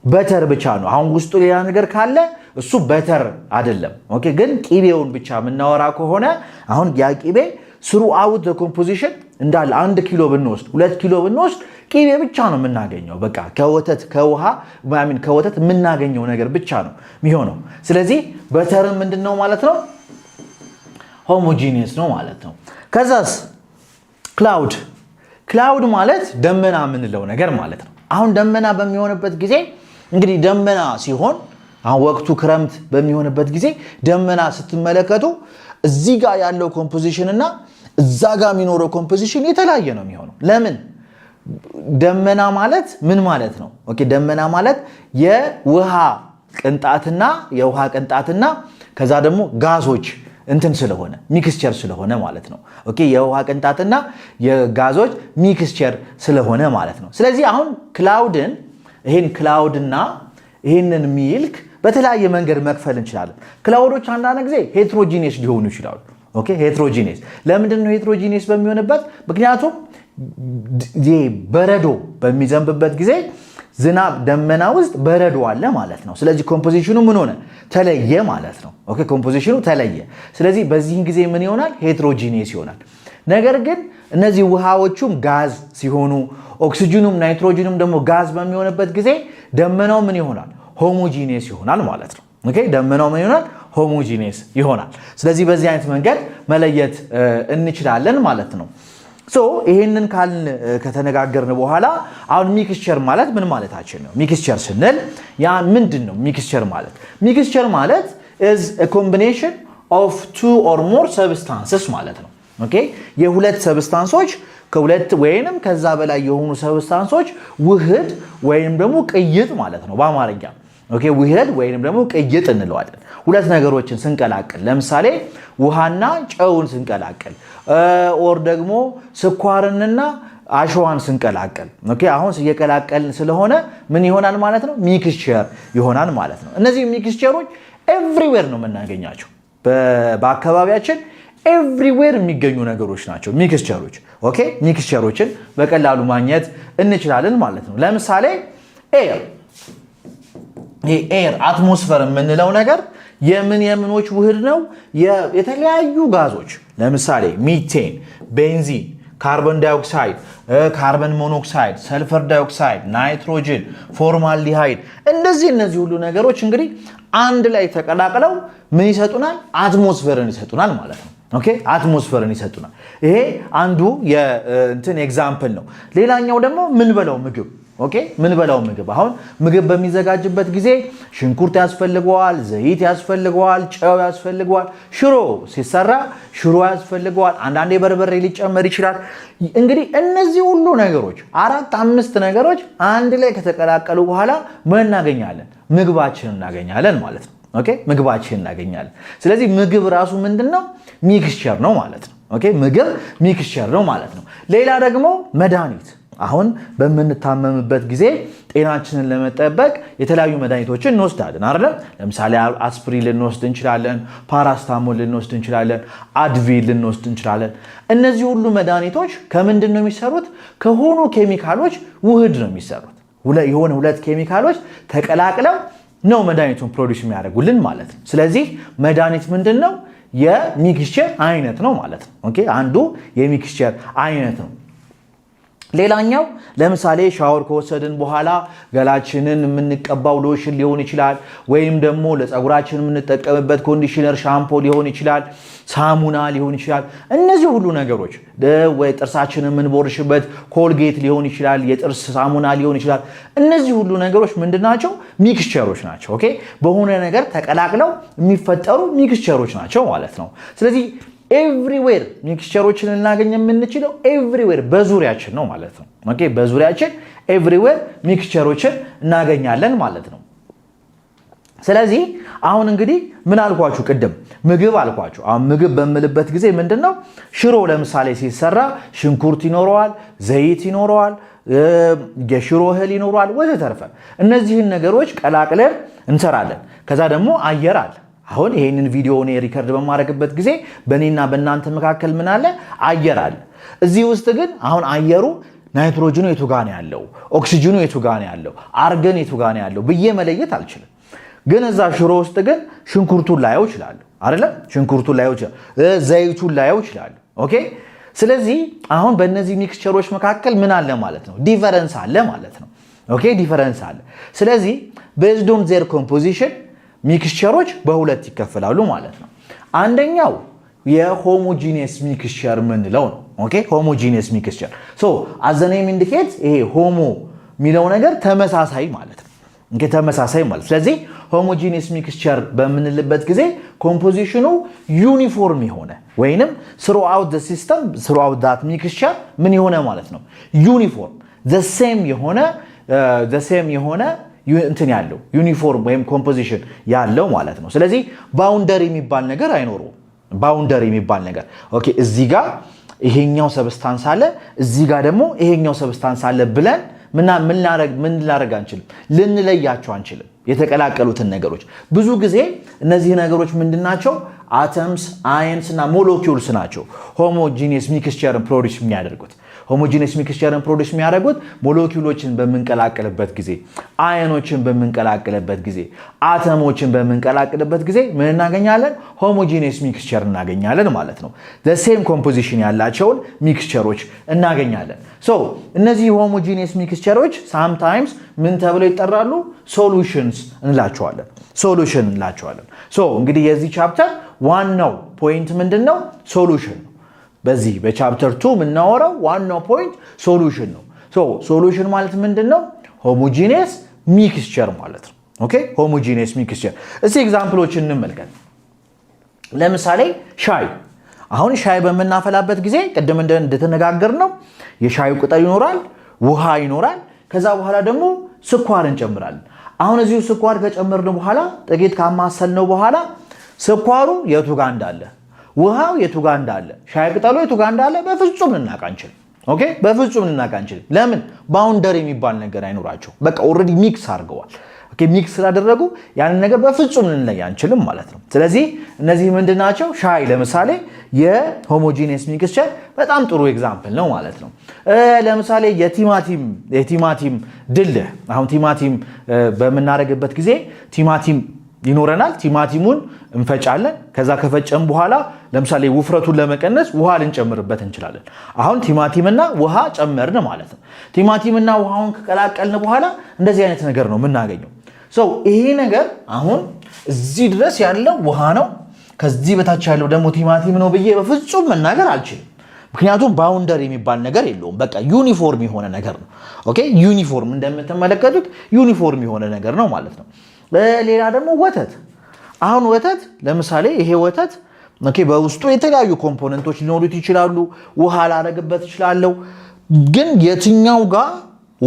በተር ብቻ ነው። አሁን ውስጡ ሌላ ነገር ካለ እሱ በተር አይደለም። ኦኬ፣ ግን ቂቤውን ብቻ የምናወራ ከሆነ አሁን ያ ቂቤ ስሩአውት ኮምፖዚሽን እንዳለ 1 ኪሎ ብንወስድ 2 ኪሎ ብንወስድ ቂቤ ብቻ ነው የምናገኘው። በቃ ከወተት የምናገኘው ነገር ብቻ ነው የሚሆነው። ስለዚህ በተርም ምንድነው ማለት ነው? ሆሞጂኒየስ ነው ማለት ነው። ከዛስ ክላውድ ማለት ደመና የምንለው ነገር ማለት ነው። አሁን ደመና በሚሆንበት ጊዜ እንግዲህ ደመና ሲሆን አሁን ወቅቱ ክረምት በሚሆንበት ጊዜ ደመና ስትመለከቱ እዚህ ጋር ያለው ኮምፖዚሽን እና እዛ ጋር የሚኖረው ኮምፖዚሽን የተለያየ ነው የሚሆነው። ለምን? ደመና ማለት ምን ማለት ነው? ኦኬ፣ ደመና ማለት የውሃ ቅንጣትና ከዛ ደግሞ ጋዞች እንትን ስለሆነ ሚክስቸር ስለሆነ ማለት ነው። ኦኬ፣ የውሃ ቅንጣትና የጋዞች ሚክስቸር ስለሆነ ማለት ነው። ስለዚህ አሁን ክላውድና ይሄንን ሚልክ በተለያየ መንገድ መክፈል እንችላለን። ክላውዶች አንዳንድ ጊዜ ሄትሮጂኒየስ ሊሆኑ ይችላሉ። ኦኬ ሄትሮጂኒየስ ለምንድን ነው ሄትሮጂኒየስ በሚሆንበት ምክንያቱም በረዶ በሚዘንብበት ጊዜ ዝናብ ደመና ውስጥ በረዶ አለ ማለት ነው ስለዚህ ኮምፖዚሽኑ ምን ሆነ ተለየ ማለት ነው ኦኬ ኮምፖዚሽኑ ተለየ ስለዚህ በዚህ ጊዜ ምን ይሆናል ሄትሮጂኒየስ ይሆናል ነገር ግን እነዚህ ውሃዎቹም ጋዝ ሲሆኑ ኦክሲጅኑም ናይትሮጂኑም ደግሞ ጋዝ በሚሆንበት ጊዜ ደመናው ምን ይሆናል ሆሞጂኒየስ ይሆናል ማለት ነው ኦኬ ደመናው ምን ይሆናል ሆሞጂኒየስ ይሆናል ስለዚህ በዚህ አይነት መንገድ መለየት እንችላለን ማለት ነው ሶ ይሄንን ካልን ከተነጋገርን በኋላ አሁን ሚክስቸር ማለት ምን ማለታችን ነው ሚክስቸር ስንል ያ ምንድነው ሚክስቸር ማለት is a combination of two or more substances ማለት ነው ኦኬ የሁለት ሰብስታንሶች ከሁለት ወይንም ከዛ በላይ የሆኑ ሰብስታንሶች ውህድ ወይንም ደግሞ ቅይጥ ማለት ነው በአማርኛ ኦኬ ውህድ ወይንም ደግሞ ቅይጥ እንለዋለን ሁለት ነገሮችን ስንቀላቅል ለምሳሌ ውሃና ጨውን ስንቀላቅል ኦር ደግሞ ስኳርንና አሸዋን ስንቀላቅል ኦኬ አሁን እየቀላቀልን ስለሆነ ምን ይሆናል ማለት ነው ሚክስቸር ይሆናል ማለት ነው እነዚህ ሚክስቸሮች ኤቭሪዌር ነው የምናገኛቸው በአካባቢያችን ኤቭሪዌር የሚገኙ ነገሮች ናቸው ሚክስቸሮች ኦኬ ሚክስቸሮችን በቀላሉ ማግኘት እንችላለን ማለት ነው ለምሳሌ ኤር አትሞስፌር የምንለው ነገር የምኖች ውህድ ነው የተለያዩ ጋዞች ለምሳሌ ሚቴን ቤንዚን ካርቦን ዳይኦክሳይድ ካርቦን ሞኖክሳይድ ሰልፈር ዳይኦክሳይድ ናይትሮጅን ፎርማልዲሃይድ እነዚህ ሁሉ ነገሮች እንግዲህ አንድ ላይ ተቀላቅለው ምን ይሰጡናል አትሞስፌርን ይሰጡናል ማለት ነው ኦኬ አትሞስፌርን ይሰጡናል ይሄ አንዱ የእንትን ኤግዛምፕል ነው ሌላኛው ደግሞ ምን በለው ምግብ ኦኬ ምን በለው ምግብ አሁን ምግብ በሚዘጋጅበት ጊዜ ሽንኩርት ያስፈልገዋል ዘይት ያስፈልገዋል ጨው ያስፈልገዋል ሽሮ ሲሰራ ሽሮ ያስፈልገዋል አንዳንዴ በርበሬ ሊጨመር ይችላል እንግዲህ እነዚህ ሁሉ ነገሮች 4-5 ነገሮች አንድ ላይ ከተቀላቀሉ በኋላ ምን እናገኛለን ምግባችንን እናገኛለን ማለት ነው ኦኬ ምግባችንን እናገኛለን ስለዚህ ምግብ ራሱ ምንድነው ሚክስቸር ነው ማለት ነው ኦኬ ምግብ ሚክስቸር ነው ማለት ነው ሌላ ደግሞ መድኃኒት አሁን በመንታመምበት ጊዜ ጤናችንን ለመጠበቅ የተለያዩ መድኃኒቶችን እንወስዳለን አይደል ለምሳሌ አስፕሪን ልንወስድ እንችላለን ፓራስታሞል ልንወስድ እንችላለን አድቪል ልንወስድ እንችላለን እነዚህ ሁሉ መድኃኒቶች ከምንድን ነው የሚሰሩት ከሆኑ ኬሚካሎች ውህድ ነው የሚሰሩት የሆነ ሁለት ኬሚካሎች ተቀላቅለው ነው መድኃኒቱን ፕሮዲዩስ የሚያደርጉልን ማለት ነው ስለዚህ መድኃኒት ምንድነው የሚክስቸር አይነት ነው ማለት ነው ኦኬ አንዱ የሚክስቸር አይነት ነው ሌላኛው ለምሳሌ ሻወር ከወሰድን በኋላ ገላችንን የምንቀባው ሎሽን ሊሆን ይችላል ወይም ደግሞ ለፀጉራችን የምንጠቀምበት ኮንዲሽነር ሻምፖ ሊሆን ይችላል ሳሙና ሊሆን ይችላል እነዚህ ሁሉ ነገሮች ወይ ጥርሳችንን የምንቦርሽበት ኮልጌት ሊሆን ይችላል የጥርስ ሳሙና ሊሆን ይችላል እነዚህ ሁሉ ነገሮች ምንድናቸው ሚክስቸሮች ናቸው ኦኬ በሆነ ነገር ተቀላቅለው የሚፈጠሩ ሚክስቸሮች ናቸው ማለት ነው ስለዚህ ኤቭሪዌር ሚክስቸሮችን እናገኝ የምንችለው ኤቭሪዌር በዙሪያችን ነው ማለት ነው ኦኬ በዙሪያችን ኤቭሪዌር ሚክስቸሮችን እናገኛለን ማለት ነው ስለዚህ አሁን እንግዲህ ምን አልኳችሁ ቅድም ምግብ አልኳችሁ አሁን ምግብ በመልበት ጊዜ ምንድነው ሽሮ ለምሳሌ ሲሰራ ሽንኩርት ይኖረዋል ዘይት ይኖረዋል የሽሮ እህል ይኖረዋል ወዘተርፈ እነዚህን ነገሮች ቀላቅለን እንሰራለን ከዛ ደግሞ አየር አለ አሁን ይሄንን ቪዲዮ ነው ሪከርድ በማድረግበት ጊዜ በእኔና በእናንተ መካከል ምን አለ አየር አለ እዚህ ውስጥ ግን አሁን አየሩ ናይትሮጅኑ የቱ ጋር ነው ያለው ኦክሲጅኑ የቱ ጋር ነው ያለው አርገን የቱ ጋር ነው ያለው ብዬ መለየት አልችልም ግን እዛ ሽሮ ውስጥ ግን ሽንኩርቱን ላየው ይችላል አይደል ሽንኩርቱን ላየው ይችላል ዘይቱን ላየው ይችላል ኦኬ ስለዚህ አሁን በእነዚህ ሚክስቸሮች መካከል ምን አለ ማለት ነው ዲፈረንስ አለ ማለት ነው ኦኬ ዲፈረንስ አለ ስለዚህ based on their composition ሚክስቸሮች በሁለት ይከፈላሉ ማለት ነው አንደኛው የሆሞጂኒየስ ሚክስቸር ምንለው ነው ኦኬ ሆሞጂኒየስ ሚክስቸር ሶ as the name indicates ይሄ ሆሞ ሚለው ነገር ተመሳሳይ ማለት ነው እንዴ ተመሳሳይ ማለት ስለዚህ ሆሞጂኒየስ ሚክስቸር በምንልበት ጊዜ ኮምፖዚሽኑ ዩኒፎርም ይሆነ ወይንም throughout the system throughout that mixture ምን ይሆነ ማለት ነው ዩኒፎርም the same የሆነ እንትን ያለው ዩኒፎርም ወይም ኮምፖዚሽን ያለው ማለት ነው ስለዚህ ባውንደሪ የሚባል ነገር አይኖርም ባውንደሪ የሚባል ነገር ኦኬ እዚህ ጋር ይሄኛው ሰብስታንስ አለ እዚህ ጋር ደግሞ ይሄኛው ሰብስታንስ አለ ብለን ምን ላረግ አንችልም ልንለያቸው አንችልም የተቀላቀሉትን ነገሮች ብዙ ጊዜ እነዚህ ነገሮች ምንድናቸው አተምስ አየንስ እና ሞለኪውልስ ናቸው ሆሞጂኒየስ ሚክስቸርን ፕሮዲዩስ የሚያደርጉት ሆሞጂኒየስ ሚክስቸርን ፕሮዲዩስ የሚያደርጉት ሞለኪውሎችን በመንቀላቀልበት ጊዜ አየኖችን በመንቀላቀልበት ጊዜ አተሞችን በመንቀላቀልበት ጊዜ ምን እናገኛለን ሆሞጂኒየስ ሚክስቸር እናገኛለን ማለት ነው the same composition ያላቸውን ሚክስቸሮች እናገኛለን so እነዚህ ሆሞጂኒየስ ሚክስቸሮች sometimes ምን ተብለው ይጠራሉ solutions እንላቸዋለን so እንግዲህ የዚህ ቻፕተር ዋናው ፖይንት ምንድነው ሶሉሽን በዚህ በቻፕተር 2 የምናወራው ዋናው ፖይንት ሶሉሽን ነው ሶሉሽን ማለት ምንድነው ሆሞጂኒየስ ሚክስቸር ማለት ነው ኦኬ ሆሞጂኒየስ ሚክስቸር እስቲ ኤግዛምፕሎችን እንመልከት ለምሳሌ ሻይ አሁን ሻይ በመናፈላበት ጊዜ ቀደም እንደተነጋገርነው የሻዩ ቅጠል ይኖራል ውሃ ይኖራል ከዛ በኋላ ደግሞ ስኳር እንጨምራለን አሁን እዚሁ ስኳር ከጨመርን በኋላ ጥቂት ካማሰልነው በኋላ ስኳሩ የቱ ጋር እንዳለ ውሃው የቱ ጋር እንዳለ ሻይ ቅጠሉ የቱ ጋር እንዳለ በፍጹም ልናቃንችል ኦኬ በፍጹም ልናቃንችል ለምን ባውንደሪ የሚባል ነገር አይኖራቸው በቃ ኦሬዲ ሚክስ አድርገዋል ኦኬ ሚክስ ስላደረጉ ያን ነገር በፍጹም ልንለይ አንችልም ማለት ነው ስለዚህ እነዚህ ምንድናቸው ሻይ ለምሳሌ የሆሞጂኒየስ ሚክስቸር በጣም ጥሩ ኤግዛምፕል ነው ማለት ነው ለምሳሌ የቲማቲም ድልህ አሁን ቲማቲም በመናረግበት ጊዜ ቲማቲም ይኖረናል ቲማቲሙን እንፈጫለን ከዛ ከፈጨን በኋላ ለምሳሌ ውፍረቱን ለመቀነስ ውሃ ልንጨምርበት እንችላለን አሁን ቲማቲምና ውሃ ጨመርን ማለት ነው ቲማቲምና ውሃውን ከቀላቀልን በኋላ እንደዚህ አይነት ነገር ነው የምናገኘው ሶ ይሄ ነገር አሁን እዚህ ድረስ ያለው ውሃ ነው ከዚህ በታች ያለው ደግሞ ቲማቲም ነው ብዬ በፍጹም መናገር አልችልም ምክንያቱም ባውንደሪ የሚባል ነገር የለውም በቃ ዩኒፎርም የሆነ ነገር ነው ኦኬ ዩኒፎርም እንደምትመለከቱት ዩኒፎርም የሆነ ነገር ነው ማለት ነው ሌላ ደግሞ ወተት አሁን ወተት ለምሳሌ ይሄ ወተት ኦኬ በውስጡ የተለያዩ ኮምፖነንቶች ሊኖሩት ይችላሉ ውሃ ላረግበት ይችላል ግን የትኛው ጋር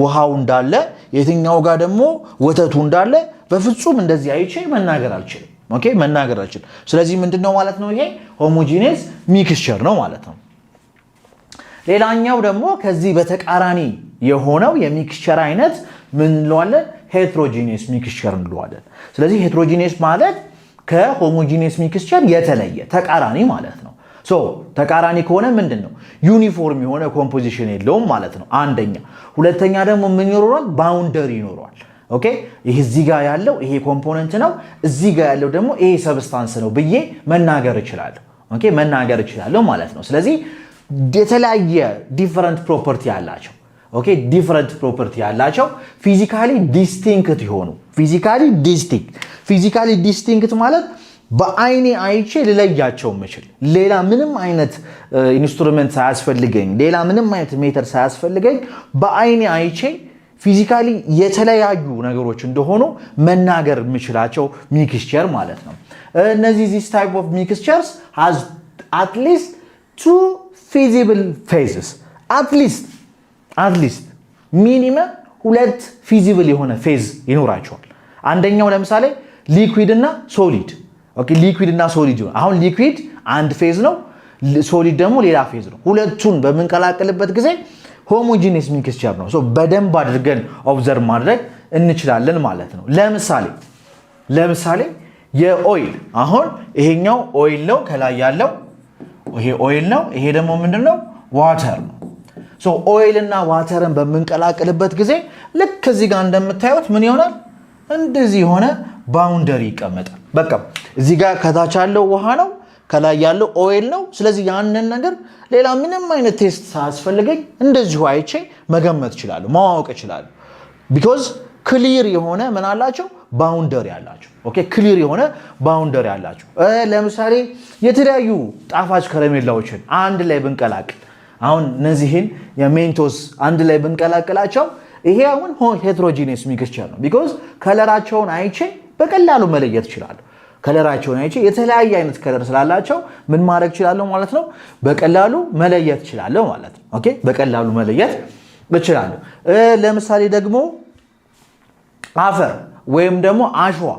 ውሃው እንዳለ የትኛው ጋር ደግሞ ወተቱ እንዳለ በፍጹም እንደዚህ አይቼ መናገር አልችልም ኦኬ መናገር አልችልም ስለዚህ ምንድነው ማለት ነው ይሄ ሆሞጂኒየስ ሚክስቸር ነው ማለት ነው ሌላኛው ደግሞ ከዚህ በተቃራኒ የሆነው የሚክስቸር አይነት ምን እንለዋለን ሄትሮጂኒየስ ሚክስቸር እንለዋለን ስለዚህ ሄትሮጂኒየስ ማለት ከሆሞጂኒየስ ሚክስቸር የተለየ ተቃራኒ ማለት ነው ሶ ተቃራኒ ከሆነ ምንድነው ዩኒፎርም የሆነ ኮምፖዚሽን የለውም ማለት ነው አንደኛ ሁለተኛ ደግሞ ምን ይኖራል ባውንደሪ ይኖራል ኦኬ ይሄ እዚህ ጋር ያለው ይሄ ኮምፖነንት ነው እዚህ ጋር ያለው ደግሞ ይሄ ሰብስታንስ ነው ብዬ መናገር እችላለሁ ኦኬ መናገር እችላለሁ ማለት ነው ስለዚህ የተለያየ ዲፈረንት ፕሮፐርቲ ያላቸው ኦኬ ዲፈረንት ፕሮፐርቲ ያላቸው ፊዚካሊ ዲስቲንክት ማለት በአይኔ አይቼ ልለያቸው የምችል ሌላ ምንም አይነት ኢንስትሩመንት ሳያስፈልገኝ ሌላ ምንም አይነት ሜተር ሳያስፈልገኝ በአይኔ አይቼ ፊዚካሊ የተለያዩ ነገሮች እንደሆኑ መናገር የምችላቸው ሚክስቸር ማለት ነው እነዚህ this type of mixtures has at least two feasible phases at least ሚኒመም ሁለት ፊዚብል የሆነ ፌዝ ይኖራቸዋል አንደኛው ለምሳሌ ሊኩዊድ እና ሶሊድ ኦኬ ሊኩዊድ እና ሶሊድ አሁን ሊኩዊድ አንድ ፌዝ ነው ሶሊድ ደግሞ ሌላ ፌዝ ነው ሁለቱን በመንቀላቀልበት ጊዜ ሆሞጂኒየስ ሚክስቸር ነው ሶ በደንብ አድርገን ኦብዘርቭ ማድረግ እንችላለን ማለት ነው ለምሳሌ የኦይል አሁን ይሄኛው ኦይል ነው ከላይ ያለው ይሄ ኦይል ነው ይሄ ደግሞ ምንድነው ዋተር ነው ሶ ኦይል እና ዋተርን በመንቀላቀልበት ጊዜ ልክ እዚህ ጋር እንደምታዩት ምን ይሆናል እንደዚህ ሆነ ባውንደሪ ይቀመጣል በቃ እዚህ ጋር ከታች ያለው ውሃ ነው ከላይ ያለው ኦይል ነው ስለዚህ ያንን ነገር ሌላ ምንም አይነት ቴስት ሳያስፈልገኝ እንደዚሁ አይቼ መገመት እችላለሁ ማወቅ እችላለሁ because ክሊር የሆነ ምን አላቸው ባውንደሪ አላቸው ኦኬ ክሊር የሆነ ባውንደሪ አላቸው ለምሳሌ የተለያዩ ጣፋጭ ከረሜላዎችን አንድ ላይ ብንቀላቅል አሁን እነዚህን የሜንቶስ አንድ ላይ ብንቀላቅላቸው ይሄ አሁን ሄትሮጂኒየስ ሚክስቸር ነው because ከለራቸውን አይቼ በቀላሉ መለየት እችላለሁ ከለራቸውን አይቼ የተለያየ አይነት ከለር ስላላቸው ምን ማድረግ እችላለሁ ማለት ነው በቀላሉ መለየት እችላለሁ ማለት ነው ኦኬ በቀላሉ መለየት እችላለሁ ለምሳሌ ደግሞ አፈር ወይም ደግሞ አሸዋ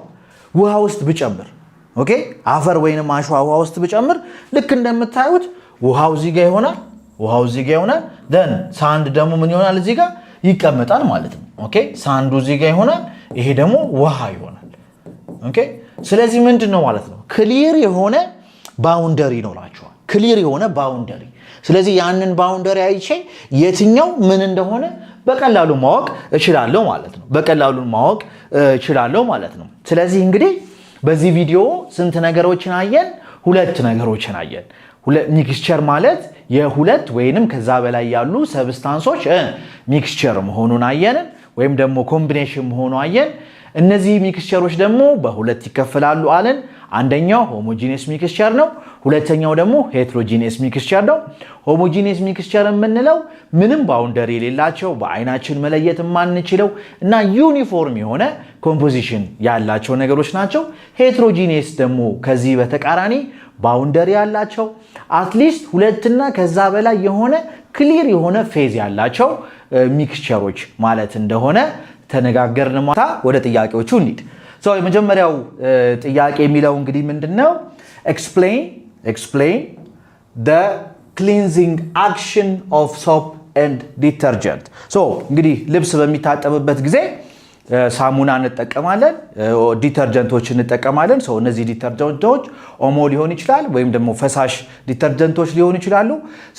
ውሃ ውስጥ ብጨምር ኦኬ አፈር ወይንም አሸዋ ውሃ ውስጥ ብጨምር ልክ እንደምታዩት ውሃው እዚህ ጋር ይሆናል then ሳንድ ደግሞ ምን ይሆናል እዚህ ጋር ይቀመጣል ማለት ነው ኦኬ ሳንዱ እዚህ ጋር ይሆናል ይሄ ደግሞ ውሃ ይሆናል ኦኬ ስለዚህ ምንድነው ማለት ነው ክሊር የሆነ ባውንደሪ ይኖራቸዋል ክሊር የሆነ ባውንደሪ ስለዚህ ያንን ባውንደሪ አይቼ የትኛው ምን እንደሆነ በቀላሉ ማወቅ እችላለሁ ማለት ነው ስለዚህ እንግዲህ በዚህ ቪዲዮ ስንት ነገሮችን አየን ሁለት ነገሮችን አየን ሚክስቸር ማለት የሁለት ወይንም ከዛ በላይ ያሉ ሰብስታንሶች ሚክስቸር መሆኑን አየን ወይም ደግሞ ኮምቢኔሽን መሆኑ አየን እነዚህ ሚክስቸሮች ደግሞ በሁለት ይከፈላሉ አለን አንደኛው ሆሞጂኒየስ ሚክስቸር ነው ሁለተኛው ደግሞ ሄትሮጂኒየስ ሚክስቸር ነው ሆሞጂኒየስ ሚክስቸር የምንለው ምንም ባውንደሪ የሌላቸው በአይናችን መለየት የማንችለው እና ዩኒፎርም የሆነ ኮምፖዚሽን ያላቸው ነገሮች ናቸው ሄትሮጂኒየስ ደግሞ ከዚህ በተቃራኒ ባውንደሪ ያላቸው አትሊስት ሁለትና ከዛ በላይ የሆነ ክሊር የሆነ ፌዝ ያላቸው ሚክስቸሮች ማለት እንደሆነ ተነጋገርን ማታ ወደ ጥያቄዎቹ እንሂድ የመጀመሪያው ጥያቄ የሚለው እንግዲህ ምንድነው explain the cleansing action of soap and detergent እንግዲህ ልብስ በሚታጠብበት ጊዜ ሳሙና እንጠቀማለን ዲተርጀንቶች እንጠቀማለን እነዚህ ዲተርጀንቶች ኦሞ ሊሆን ይችላል ወይም ደግሞ ፈሳሽ ዲተርጀንቶች ሊሆኑ ይችላሉ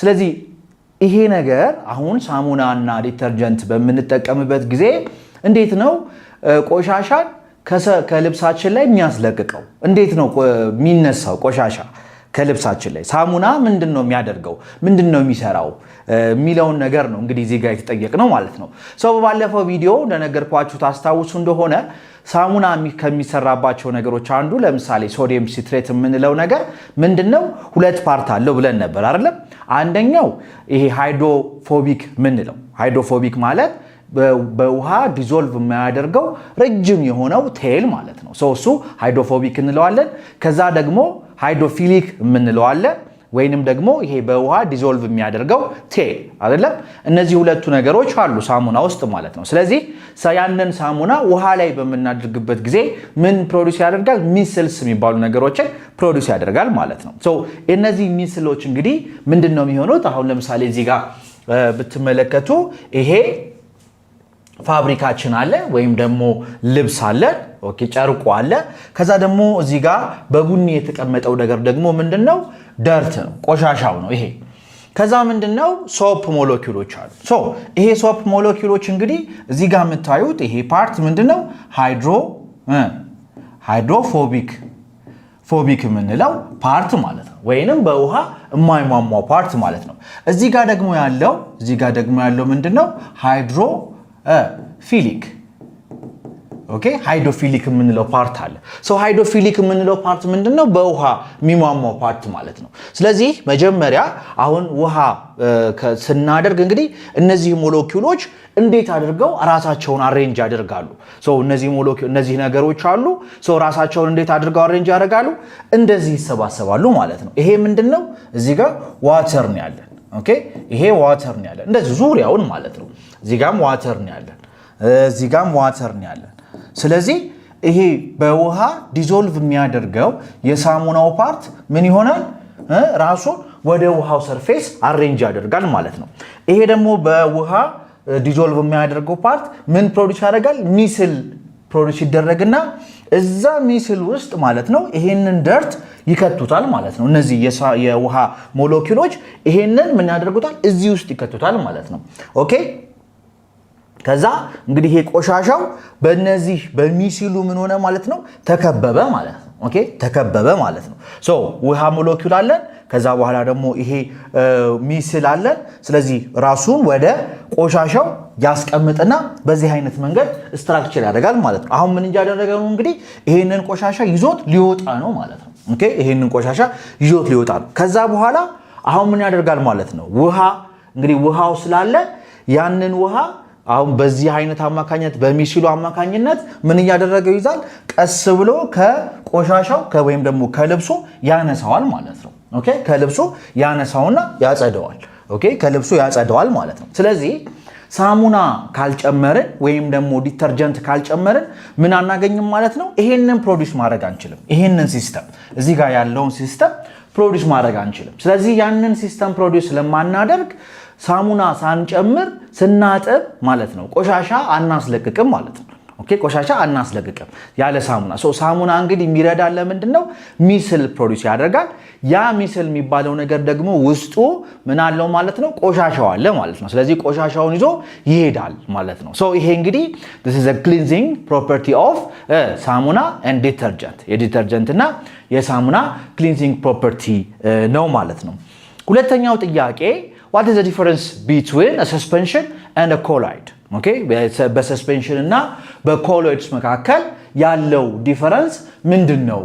ስለዚህ ይሄ ነገር አሁን ሳሙናና ዲተርጀንት በምንጠቀምበት ጊዜ እንዴት ነው ቆሻሻን ከልብሳችን ላይ የሚያስለቅቀው እንዴት ነው የሚነሳው ቆሻሻ ከልብሳችን ላይ ሳሙና ምንድነው የሚያደርገው ምንድነው የሚሰራው የሚለውን ነገር ነው እንግዲህ እዚህ ጋር የተጠየቅነው ማለት ነው በባለፈው ቪዲዮ እንደነገርኳችሁ ታስታውሱ እንደሆነ ሳሙና ከሚሰራባቸው ነገሮች አንዱ ለምሳሌ ሶዲየም ሲትሬት የምንለው ነገር ምንድነው ሁለት ፓርት አለው ብለን ነበር አይደል አንደኛው ይሄ ሃይድሮፎቢክ ምንለው ሃይድሮፎቢክ ማለት በውሃ ዲዞልቭ የሚያደርገው ረጅም የሆነው ቴል ማለት ነው እሱ ሃይድሮፎቢክ እንለዋለን ከዛ ደግሞ ሃይድሮፊሊክ የምንለዋለን ወይንም ደግሞ ይሄ በውሃ ዲዞልቭ የሚያደርገው ቴል አይደለም እነዚህ ሁለቱ ነገሮች አሉ ሳሙና ውስጥ ማለት ነው ስለዚህ ያንን ሳሙና ውሃ ላይ በመናድርግበት ጊዜ ምን ፕሮዲዩስ ያደርጋል ሚስልስ የሚባሉ ነገሮችን ፕሮዲዩስ ያደርጋል ማለት ነው እነዚህ ሚስሎች እንግዲህ ምንድነው የሚሆኑት አሁን ለምሳሌ እዚህ ጋር ብትመለከቱ ይሄ ፋብሪካችን አለ ወይም ደግሞ ልብስ አለ ኦኬ ጨርቁ አለ ከዛ ደግሞ እዚህ ጋር በቡኒ የተቀመጠው ነገር ደግሞ ምንድነው ደርት ነው ቆሻሻው ነው ይሄ ከዛ ምንድነው ሶፕ ሞለኪውሎች አሉ ይሄ ሶፕ ሞለኪውሎች እንግዲህ እዚህ ጋር የምታዩት ይሄ ፓርት ምንድነው ሃይድሮፎቢክ የምንለው ፓርት ማለት ነው ወይንም በውሃ የማይሟሟው ፓርት ማለት ነው እዚህ ጋር ደግሞ ያለው ምንድነው ሃይድሮፊሊክ ሃይድሮፊሊክ የምንለው ፓርት አለ ሃይድሮፊሊክ የምንለው ፓርት ምንድነው በውሃ የሚሟሟው ፓርት ማለት ነው ስለዚህ መጀመሪያ አሁን ውሃ ስናደርግ እንግዲህ እነዚህ ሞለኪውሎች እንዴት አድርገው ራሳቸውን አሬንጅ ያደርጋሉ እነዚህ ነገሮች አሉ ራሳቸውን እንዴት አድርገው አሬንጅ ያደርጋሉ እንደዚህ ይሰባሰባሉ ማለት ነው ይሄ ምንድነው እዚህ ጋር ዋተር ነው ያለን ይሄ ዋተር ነው ያለን እንደዚህ ዙሪያውን ማለት ነው እዚህ ጋርም ዋተር ነው ያለን ስለዚህ ይሄ በውሃ ዲዞልቭ የሚያደርገው የሳሙናው ፓርት ምን ይሆናል ራሱን ወደ ውሃው ሰርፌስ አሬንጅ ያደርጋል ማለት ነው ይሄ ደግሞ በውሃ ዲዞልቭ የሚያደርገው ፓርት ምን ፕሮዲዩስ ያደርጋል ሚስል ፕሮዲዩስ ይደረግና እዛ ሚስል ውስጥ ማለት ነው ይሄንን ደርት ይከቱታል ማለት ነው እነዚህ የውሃ ሞለኪውሎች ይሄንን ምን ያደርጉታል እዚህ ውስጥ ይከቱታል ማለት ነው ከዛ እንግዲህ ይሄ ቆሻሻው በእነዚህ በሚስሉ ምን ሆነ ማለት ነው ተከበበ ማለት ነው ውሃ ሞለኪውል አለን ከዛ በኋላ ደግሞ ይሄ ሚስል አለን ስለዚህ ራሱን ወደ ቆሻሻው ያስቀምጥና በዚህ አይነት መንገድ ስትራክቸር ያደርጋል ማለት ነው አሁን ምን እያደረገ ነው እንግዲህ ይሄንን ቆሻሻ ይዞት ሊወጣ ነው ማለት ነው ይሄንን ቆሻሻ ይዞት ሊወጣ ነው ከዛ በኋላ አሁን ምን ያደርጋል ማለት ነው እንግዲህ ውሃው ስላለ ያንን ውሃ አሁን በዚህ አይነት አማካኝነት በሚስሉ አማካኝነት ምን ያደረገው ይዛል ቀስ ብሎ ከቆሻሻው ወይም ደግሞ ከልብሱ ያነሳዋል ማለት ነው ከልብሱ ያነሳውና ያጸደዋል ማለት ነው ስለዚህ ሳሙና ካልጨመርን ወይም ደግሞ ዲተርጀንት ካልጨመርን ምን አናገኝም ማለት ነው ይሄንን ፕሮዲዩስ ማድረግ አንችልም ይሄንን ሲስተም እዚህ ጋር ያለውን ሲስተም ፕሮዲዩስ ማድረግ አንችልም ስለዚህ ያንን ሲስተም ፕሮዲዩስ ለማናደርግ ሳሙና ሳንጨምር ስናጥብ ማለት ነው ቆሻሻ አናስለቅቅም ማለት ነው ኦኬ ቆሻሻ አናስለቅቅም ያለ ሳሙና ሳሙና እንግዲህ የሚረዳል ለምንድነው ሚስል ፕሮዲዩስ ያደርጋል ያ ሚስል የሚባለው ነገር ደግሞ ውስጡ ምን አለው ማለት ነው ቆሻሻው አለ ማለት ነው ስለዚህ ቆሻሻውን ይዞ ይሄዳል ማለት ነው ይሄ እንግዲህ this is a cleansing property of ሳሙና and detergent የዲተርጀንት እና የሳሙና cleansing property ነው ማለት ነው ሁለተኛው ጥያቄ what is the difference between a suspension and a colloid okay በሰስፔንሽን እና በኮሎይድስ መካከል ያለው ዲፈረንስ ምንድነው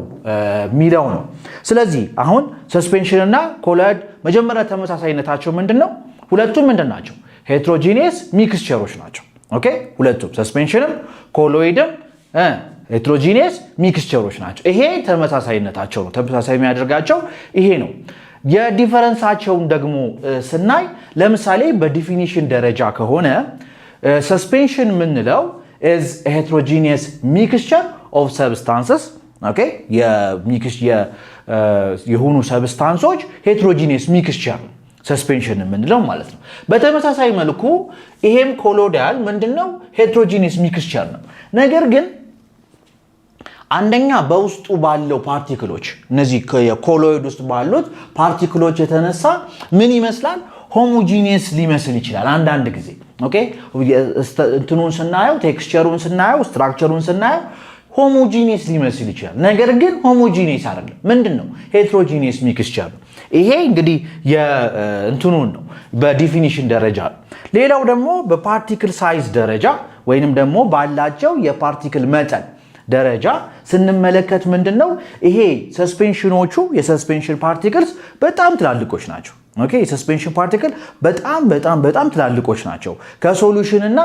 ሚለው ነው ስለዚህ አሁን ሰስፔንሽን እና ኮሎይድ መጀመሪያ ተመሳሳይነታቸው ምንድነው ሁለቱም ምንድናቸው ሄትሮጂኒየስ ሚክስቸሮች ናቸው ኦኬ ሁለቱም ሰስፔንሽንም ኮሎይድም ሄትሮጂኒየስ ሚክስቸሮች ናቸው ይሄ ተመሳሳይነታቸው ነው ተመሳሳይ የሚያደርጋቸው ይሄ ነው የዲፈረንሳቸውን ደግሞ ስናይ ለምሳሌ በዲፊኒሽን ደረጃ ከሆነ suspension ምንለው is a heterogeneous mixture of substances okay የሆኑ ሰብስታንሶች heterogeneous mixture suspension ምንለው ማለት ነው በተመሳሳይ መልኩ ይሄም ኮሎይዳል ምንድነው heterogeneous mixture ነው ነገር ግን አንደኛ በውስጡ ባለው ፓርቲክሎች እነዚህ የኮሎይድ ውስጥ ባሉት ፓርቲክሎች የተነሳ ምን ይመስላል ሆሞጂኒየስ ሊመስል ይችላል አንዳንድ ጊዜ ኦኬ እንትኑን ስናየው ቴክስቸሩን ስናየው ስትራክቸሩን ስናየው ሆሞጂኒየስ ሊመስል ይችላል ነገር ግን ሆሞጂኒየስ አይደለም ምንድነው ሄትሮጂኒየስ ሚክስቸር ይሄ እንግዲህ የእንትኑን ነው በዲፊኒሽን ደረጃ ሌላው ደግሞ በፓርቲክል ሳይዝ ደረጃ ወይንም ደግሞ ባላቸው የፓርቲክል መጠን ደረጃ ስንመለከት ምንድነው ይሄ ሰስፔንሽኖቹ የሰስፔንሽን ፓርቲክልስ በጣም ትላልቆች ናቸው ኦኬ ሰስፔንሽን ፓርቲክል በጣም ትላልቆች ናቸው ከሶሉሽን እና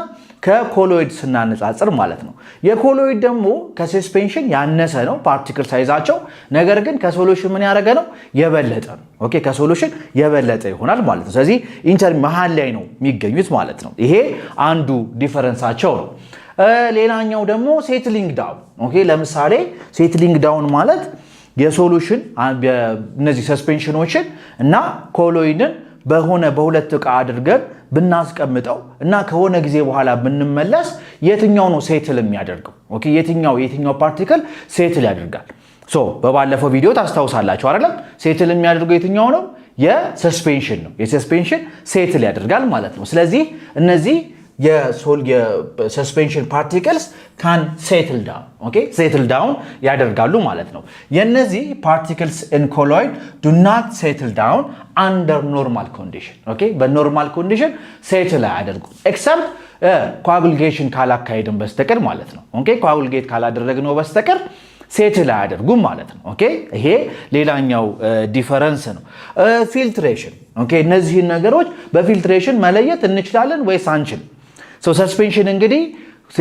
ከኮሎይድ ስናነጻጽር ማለት ነው የኮሎይድ ደግሞ ከሰስፔንሽን ያነሰ ነው ፓርቲክል ሳይዛቸው ነገር ግን ከሶሉሽን ምን ያደረገ ነው የበለጠ ነው ኦኬ ከሶሉሽን የበለጠ ይሆናል ማለት ነው ስለዚህ ኢንተር መሃል ላይ ነው የሚገኙት ማለት ነው ይሄ አንዱ ዲፈረንሳቸው ነው ሌላኛው ደግሞ ሴትሊንግ ዳውን ኦኬ ለምሳሌ ሴትሊንግ ዳውን ማለት የሶሉሽን እነዚህ ሰስፔንሽኖችን እና ኮሎይድን በሁለት ዕቃ አድርገን ብናስቀምጠው እና ከሆነ ጊዜ በኋላ ብንመለስ የትኛው ነው ሴትል የሚያደርገው ኦኬ የትኛው ፓርቲክል ሴትል ያደርጋል በባለፈው ቪዲዮ ታስታውሳላችሁ አይደል ሴትል የሚያደርገው የትኛው ነው የሰስፔንሽን ነው የሰስፔንሽን ሴትል ያደርጋል ማለት ነው ስለዚህ እነዚህ የሰስፔንሽን ፓርቲክልስ ካን ሴትል ዳውን ኦኬ ሴትል ዳውን ያደርጋሉ ማለት ነው የነዚህ ፓርቲክልስ ኢን ኮሎይድ ዱ ናት ሴትል ዳውን አንደር ኖርማል ኮንዲሽን ኦኬ በኖርማል ኮንዲሽን ሴትል ያደርጉ ኤክሰፕት ኮአጉልጌሽን ካላካሄድን በስተቀር ማለት ነው ኦኬ ኮአጉልጌት ካላደረግነው በስተቀር ሴትል ያደርጉም ማለት ነው ኦኬ ይሄ ሌላኛው ዲፈረንስ ነው ፊልትሬሽን ኦኬ እነዚህ ነገሮች በፊልትሬሽን መለየት እንችላለን ወይስ አንችልም ሰስፔንሽን እንግዲህ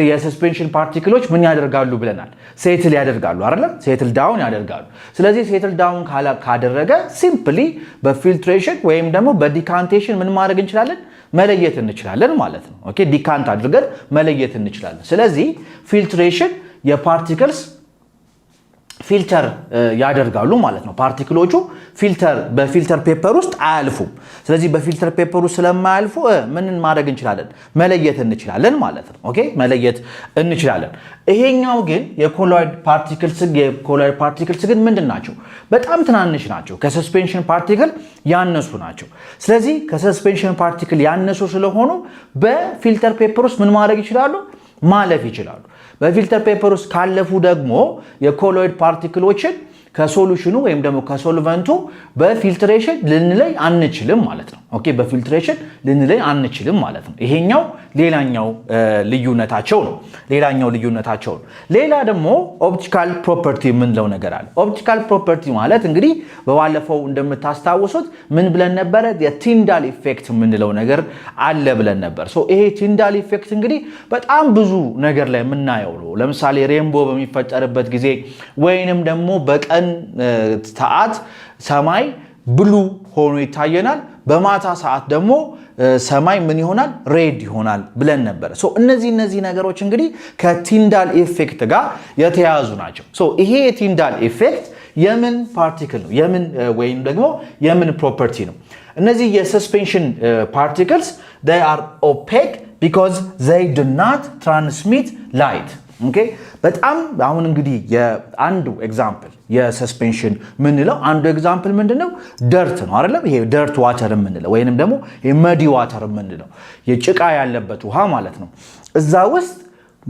የሰስፔንሽን ፓርቲክሎች ምን ያደርጋሉ ብለናል ሴትል ያደርጋሉ አይደል ሴትል ዳውን ያደርጋሉ ስለዚህ ሴትል ዳውን ካደረገ ሲምፕሊ በፊልትሬሽን ወይም ደግሞ በዲካንቴሽን ምን ማድረግ እንችላለን መለየት እንችላለን ማለት ነው ኦኬ ዲካንት አድርገን መለየት እንችላለን ስለዚህ ፊልትሬሽን የፓርቲክልስ ፊልተር ያደርጋሉ ማለት ነው ፓርቲክሎቹ በፊልተር ፔፐር ውስጥ አያልፉም ስለዚህ በፊልተር ፔፐር ውስጥ ስለማያልፉ ምንን ማድረግ እንችላለን መለየት እንችላለን ማለት ነው ኦኬ መለየት እንችላለን ይሄኛው ግን የኮሎይድ ፓርቲክልስ ግን ምንድናቸው በጣም ትናንሽ ናቸው ከሰስፔንሽን ፓርቲክል ያነሱ ናቸው ስለዚህ ከሰስፔንሽን ፓርቲክል ያነሱ ስለሆኑ በፊልተር ፔፐር ውስጥ ምን ማድረግ ይችላሉ ማለፍ ይችላሉ በፊልተር ፔፐር ውስጥ ካለፉ ደግሞ የኮሎይድ ፓርቲክሎችን ከሶሉሽኑ ወይም ደግሞ ከሶልቨንቱ በፊልትሬሽን ልንለይ አንችልም ማለት ነው ኦኬ በፊልትሬሽን ልንለይ አንችልም ማለት ነው ይሄኛው ሌላኛው ልዩነታቸው ነው ሌላ ደግሞ ኦፕቲካል ፕሮፐርቲ የምንለው ነገር አለ ኦፕቲካል ፕሮፐርቲ ማለት እንግዲህ በባለፈው እንደምታስታውሱት ምን ብለን ነበር የቲንዳል ኢፌክት የምንለው ነገር አለ ብለን ነበር ይሄ ቲንዳል ኢፌክት እንግዲህ በጣም ብዙ ነገር ላይ የምናየው ነው ለምሳሌ ሬንቦ በሚፈጠርበት ጊዜ ወይንም ደግሞ በቀን ሰዓት ሰማይ ብሉ ሆኖ ይታየናል በማታ ሰዓት ደግሞ ሰማይ ምን ይሆናል ሬድ ይሆናል ብለን ነበር እነዚህ ነገሮች እንግዲህ ከቲንዳል ኢፌክት ጋር የተያያዙ ናቸው ይሄ የቲንዳል ኢፌክት የምን ፓርቲክል ነው የምን ወይም ደግሞ የምን ፕሮፐርቲ ነው እነዚህ የሰስፔንሽን ፓርቲክልስ they are opaque because they do not transmit light ኦኬ በጣም አሁን እንግዲህ የአንዱ ኤግዛምፕል የሰስፔንሽን ምንለው አንዱ ኤግዛምፕል ምንድነው ደርት ነው አይደለም ይሄ ደርት ዋተር ምንለው ወይንም ደግሞ የመዲ ዋተር ምንለው የጭቃ ያለበት ውሃ ማለት ነው እዛ ውስጥ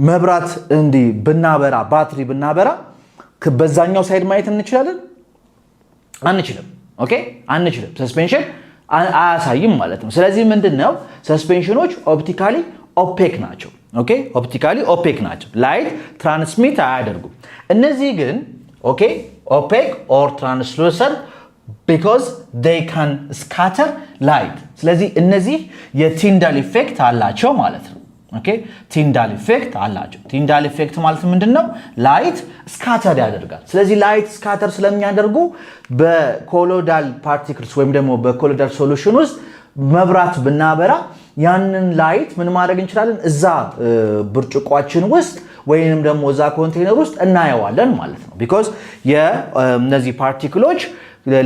መብራት እንዲ ብናበራ ባትሪ ብናበራ በዛኛው ሳይድ ማየት እንችላለን አንችልም ኦኬ አንችልም ሰስፔንሽን አያሳይም ማለት ነው ስለዚህ ምንድነው ሰስፔንሽኖች ኦፕቲካሊ ኦፔክ ናቸው ኦኬ ኦፕቲካሊ ኦፔክ ናቸው ላይት ትራንስሚት አያደርጉም እነዚህ ግን ኦኬ ኦፔክ ኦር ትራንስሉሰንት because they can scatter light ስለዚህ እነዚህ የቲንዳል ኢፌክት አላቸው ማለት ነው ኦኬ ቲንዳል ኢፌክት አላቸው ቲንዳል ኢፌክት ማለት ምንድነው ላይት ስካተር ያደርጋል ስለዚህ ላይት ስካተር ስለሚያደርጉ በኮሎዳል ፓርቲክልስ ወይም ደግሞ በኮሎዳል ሶሉሽን ውስጥ መብራት ብናበራ ያንን ላይት ምን ማድረግ እንችላለን እዛ ብርጭቆአችን ውስጥ ወይንም ደግሞ እዛ ኮንቴነር ውስጥ እናየዋለን ማለት ነው because የነዚህ ፓርቲክሎች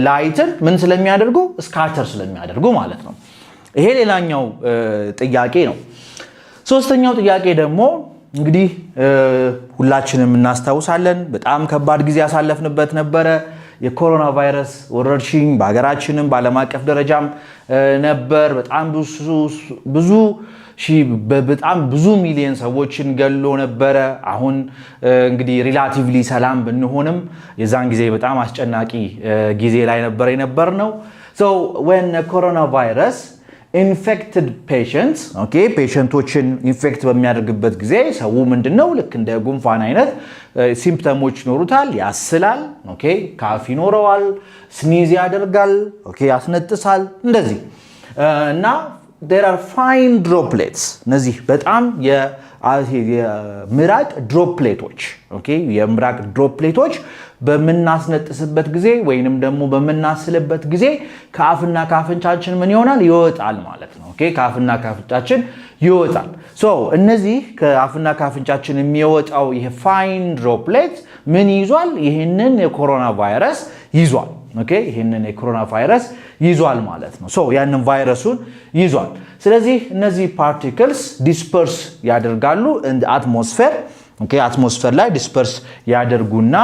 ላይትን ምን ስለሚያደርጉ ስካተር ስለሚያደርጉ ማለት ነው ይሄ ሌላኛው ጥያቄ ነው ሶስተኛው ጥያቄ ደግሞ እንግዲህ ሁላችንም እናስታውሳለን በጣም ከባድ ጊዜ ያሳለፍንበት ነበረ የኮሮና ቫይረስ ወረርሽኝ በአገራችንም በዓለም አቀፍ ደረጃም ነበር በጣም ብዙ ሚሊዮን ሰዎችን ገሎ ነበረ አሁን እንግዲህ ሪላቲቭሊ ሰላም ብንሆንም የዛን ጊዜ በጣም አስጨናቂ ጊዜ ላይ ነበር ነው so when coronavirus infected patients okay patientoችን ኢንፌክት በሚያደርግበት ጊዜ ሰው ምንድነው ልክ እንደ ጉንፋን አይነት ሲምፕተሞች ይኖሩታል ያስላል ኦኬ ካፍ ይኖረዋል ስኒዝ ያደርጋል ኦኬ ያስነጥሳል እንደዚህ እና there are fine droplets እነዚህ በጣም የምራቅ ድሮፕሌቶች ኦኬ የምራቅ ድሮፕሌቶች በመናስነጥስበት ጊዜ ወይንም ደግሞ በመናስልበት ጊዜ ካፍና ካፍንጫችን ምን ይሆናል ይወጣል ማለት ነው ኦኬ ካፍና ካፍንጫችን ይወጣል ሶ እነዚህ ካፍና ካፍንጫችን የሚወጣው ይሄ ፋይን ድሮፕሌት ምን ይዟል ይሄንን የኮሮና ቫይረስ ይዟል ኦኬ ይሄንን የኮሮና ቫይረስ ይዟል ማለት ነው ሶ ያንን ቫይረሱን ይዟል ስለዚህ እነዚህ ፓርቲክልስ ዲስፐርስ ያደርጋሉ in the atmosphere ኦኬ አትሞስፌር ላይ ዲስፐርስ ያደርጉና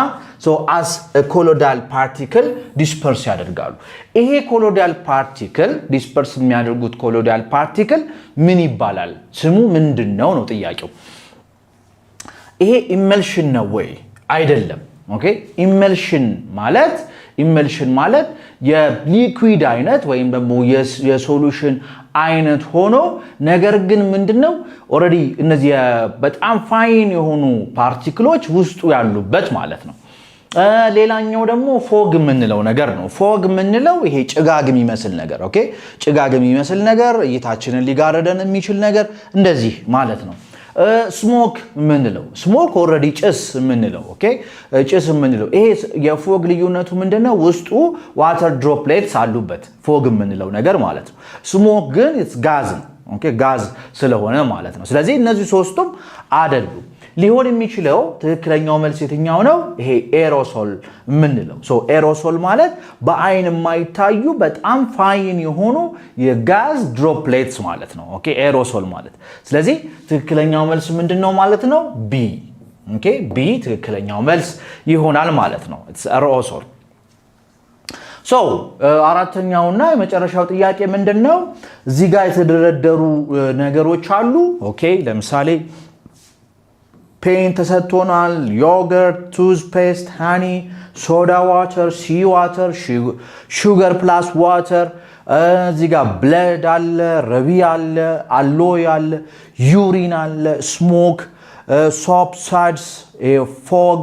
so as a colloidal particle ዲስፐርስ ያደርጋሉ ይሄ colloidal particle ዲስፐርስ የሚያደርጉት colloidal particle ምን ይባላል ስሙ ምንድነው ነው ጥያቄው ይሄ ኢመልሽን ነው ወይ አይደለም ኦኬ ኢመልሽን ማለት የሊኩዊድ አይነት ወይም ደግሞ የሶሉሽን አይነት ሆኖ ነገር ግን ምንድነው ኦሬዲ እነዚህ በጣም ፋይን የሆኑ ፓርቲክሎች ውስጡ ያሉበት ማለት ነው ሌላኛው ደግሞ ፎግ ምንለው ነገር ነው ፎግ ምንለው ይሄ ጭጋግ የሚመስል ነገር ኦኬ ጭጋግ የሚመስል ነገር እይታችንን ሊጋረደን የሚችል ነገር እንደዚህ ማለት ነው ስሞክ ምንለው ስሞክ ኦሬዲ ጭስ ምንለው ኦኬ ጭስ ምንለው ይሄ የፎግ ልዩነቱ ምንድነው ውስጡ ዋተር ድሮፕሌትስ አሉበት ፎግ ምንለው ነገር ማለት ነው ስሞክ ግን ኢትስ ጋዝ ኦኬ ጋዝ ስለሆነ ማለት ነው ስለዚህ እነዚህ ሶስቱም አይደሉም ሊሆን የሚችለው ትክክለኛው መልስ የትኛው ነው ይሄ ኤሮሶል ምንለው ሶ ኤሮሶል ማለት በአይን የማይታዩ በጣም ፋይን የሆኑ የጋዝ ድሮፕሌትስ ማለት ነው ኦኬ ኤሮሶል ማለት ስለዚህ ትክክለኛው መልስ ምንድነው ማለት ነው ቢ ኦኬ ቢ ትክክለኛው መልስ ይሆናል ማለት ነው ኢትስ ኤሮሶል ሶ አራተኛውና የመጨረሻው ጥያቄ ምንድነው እዚህ ጋር የተደረደሩ ነገሮች አሉ ኦኬ ለምሳሌ paint ተሰጥቶናል yogurt toothpaste honey soda water sea water sugar plus water እዚህ ጋር blood አለ ረቢ አለ alloy አለ urine አለ smoke soap suds fog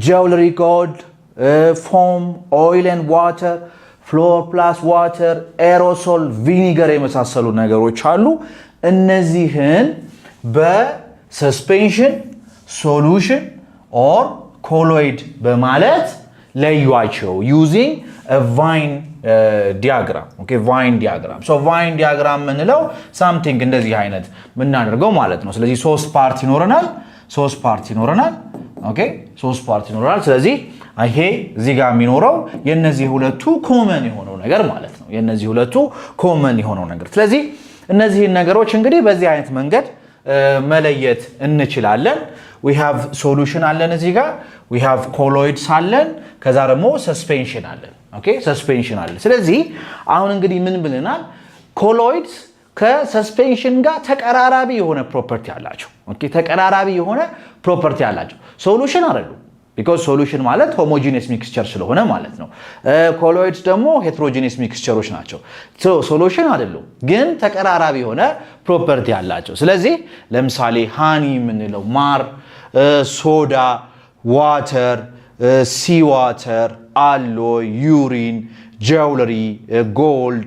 jewelry gold foam oil and water flour plus water aerosol vinegar የመሳሰሉ ነገሮች አሉ እነዚህን suspension solution or colloid በማለት ለዩዋቸው using a Venn diagram okay Venn diagram so Venn diagram ምንለው something እንደዚህ አይነት ምናደርገው ማለት ነው ስለዚህ ሶስት ፓርት ይኖረናል ኦኬ ሶስት ፓርት ይኖረናል ስለዚህ ይሄ እዚህ ጋር የሚኖረው የነዚህ ሁለቱ ኮመን የሆነው ነገር ማለት ነው የነዚህ ሁለቱ ኮመን የሆነው ነገር ስለዚህ እነዚህ ነገሮች እንግዲህ በዚህ አይነት መንገድ መለየት እንችላለን። we have solution አለን እዚህ ጋር we have colloids አለን ከዛ ደግሞ suspension አለን ኦኬ suspension አለ ስለዚህ አሁን እንግዲህ ምን ብለናል colloids ከsuspension ጋር ተቀራራቢ የሆነ ፕሮፐርቲ አላቸው ኦኬ ተቀራራቢ የሆነ ፕሮፐርቲ አላቸው solution አይደሉም because solution ማለት homogeneous mixture ስለሆነ ማለት ነው colloids ደግሞ heterogeneous mixtureዎች ናቸው so solution አይደሉም ግን ተቀራራቢ የሆነ ፕሮፐርቲ አላቸው ስለዚህ ለምሳሌ honey ምንለው ማር ሶዳ water sea water alloy urine jewelry gold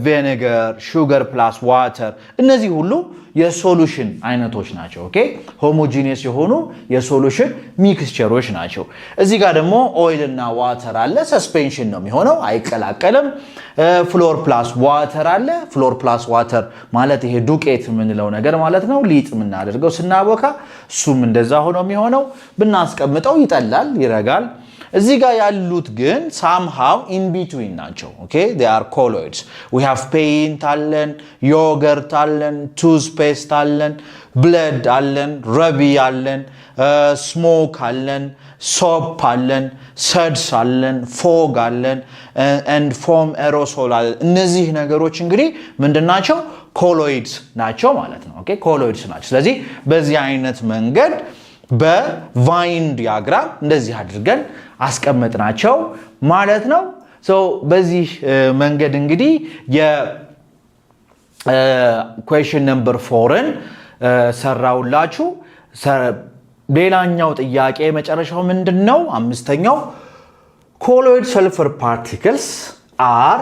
vinegar sugar plus water እነዚህ ሁሉ የሶሉሽን አይነቶች ናቸው ኦኬ ሆሞጂኒየስ የሆኑ የሶሉሽን ሚክስቸሮች ናቸው እዚህ ጋር ደግሞ ኦይል እና ዋተር አለ ሰስፔንሽን ነው የሚሆነው አይቀላቀልም ፍሎር ፕላስ ዋተር አለ ፍሎር ፕላስ ዋተር ማለት ይሄ ዱቄት የምንለው ነገር ማለት ነው ሊጥ የምናደርገው ስናቦካ እሱም እንደዛ ሆኖ የሚሆነው ብናስቀምጠው ይጠላል ይረጋል እዚህ ጋር ያሉት ግን somehow in between ናቸው okay they are colloids we have paint አለን yogurt አለን toothpaste አለን blood አለን ruby አለን smoke አለን soap አለን suds አለን fog አለን and foam aerosol አለን እነዚህ ነገሮች እንግዲህ ምንድናቸው colloids ናቸው ማለት ነው okay colloids ናቸው ስለዚህ በዚህ አይነት መንገድ በቫይን ዲያግራም እንደዚህ አድርገን አስቀመጥናቸው ማለት ነው ሶ በዚህ መንገድ እንግዲህ የኩዌስችን ነምበር 4ን ሰራውላችሁ ሌላኛው ጥያቄ መጨረሻው ምንድነው አምስተኛው colloid sulfur particles are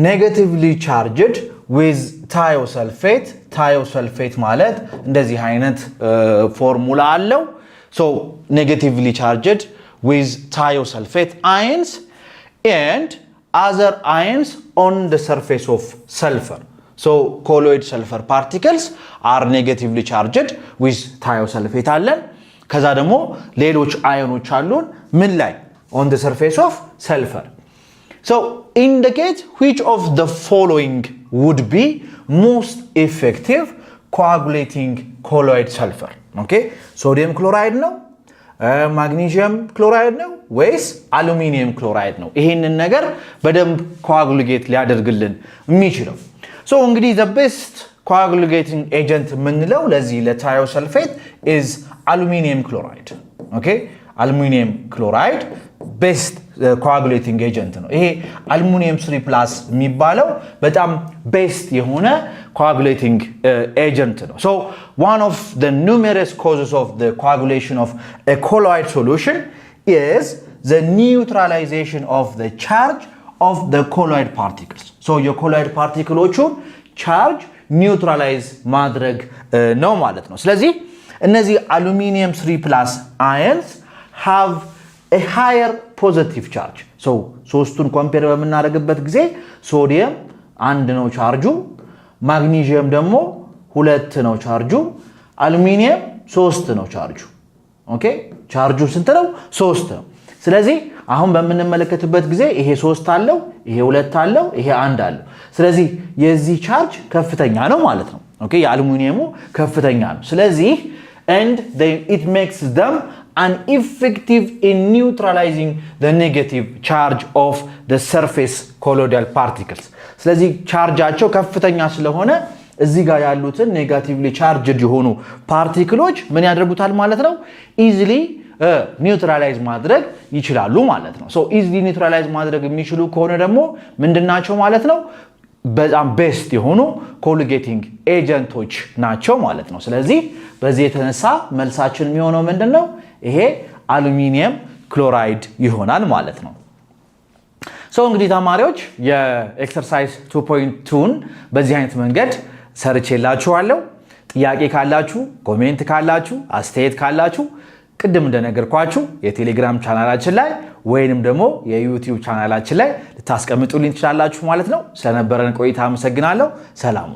negatively charged with thiosulfate ማለት እንደዚህ አይነት ፎርሙላ አለው so negatively charged with thiosulfate ions and other ions on the surface of sulfur so colloid sulfur particles are negatively charged with thiosulfate አለን ከዛ ደግሞ ሌሎች አዮኖች አሉን ምን ላይ on the surface of sulfur so indicate which of the following would be most effective coagulating colloid sulfur okay sodium chloride ነው ማግኒዚየም ክሎራይድ ነው ወይስ አሉሚኒየም ክሎራይድ ነው ይሄንን ነገር በደንብ ኮአጉሌት ሊያደርግልን የሚችለው ሶ እንግዲህ the best coagulating agent ምንለው ለዚህ ለታዮሰልፌት is aluminum chloride okay aluminum chloride best coagulating agent ነው ይሄ aluminum 3+ የሚባለው በጣም best የሆነ coagulating agent ነው so one of the numerous causes of the coagulation of a colloid solution is the neutralization of the charge of the colloid particles so your colloid particleዎቹን charge neutralize ማድረግ ነው ማለት ነው ስለዚህ እነዚህ aluminum 3+ ions have a higher positive charge so ሶስቱን ኮምፔር በመናደርግበት ጊዜ ሶዲየም 1 ነው ቻርጁ ማግኒዚየም ደግሞ 2 ነው ቻርጁ አሉሚኒየም 3 ነው ቻርጁ ኦኬ ቻርጁ ስንት ነው 3 ነው ስለዚህ አሁን በመነመለከትበት ጊዜ ይሄ 3 አለው ይሄ 2 አለው ይሄ 1 አለው ስለዚህ የዚህ ቻርጅ ከፍተኛ ነው ማለት ነው ኦኬ የአሉሚኒየሙ ከፍተኛ ነው ስለዚህ and it makes them ineffective in neutralizing the negative charge of the surface colloidal particles ስለዚህ ቻርጃቸው ከፍተኛ ስለሆነ እዚህ ጋር ያሉትን ኔጋቲቭሊ ቻርጅድ የሆኑ ፓርቲክሎች ምን ያደርጉታል ማለት ነው ኢዚሊ ኒውትራላይዝ ማድረግ ይችላሉ ማለት ነው ሶ ኢዚሊ ኒውትራላይዝ ማድረግ የሚችሉ ከሆነ ደግሞ ምንድናቸው ማለት ነው በጣም ቤስት የሆኑ ኮሊጌቲንግ ኤጀንቶች ናቸው ማለት ነው ስለዚህ በዚህ የተነሳ መልሳችን የሚሆነው ምንድነው ይሄ አሉሚኒየም ክሎራይድ ይሆናል ማለት ነው ሶ እንግዲህ ተማሪዎች የኤክሰርሳይዝ 2.2ን በዚህ አይነት መንገድ ሰርቼላችኋለሁ ጥያቄ ካላችሁ ኮሜንት ካላችሁ አስተያየት ካላችሁ ቅድም እንደነገርኳችሁ የቴሌግራም ቻናላችን ላይ ወይንም ደግሞ የዩቲዩብ ቻናላችን ላይ ልታስቀምጡልኝ ትችላላችሁ ማለት ነው ስለነበረን ቆይታ አመሰግናለሁ ሰላም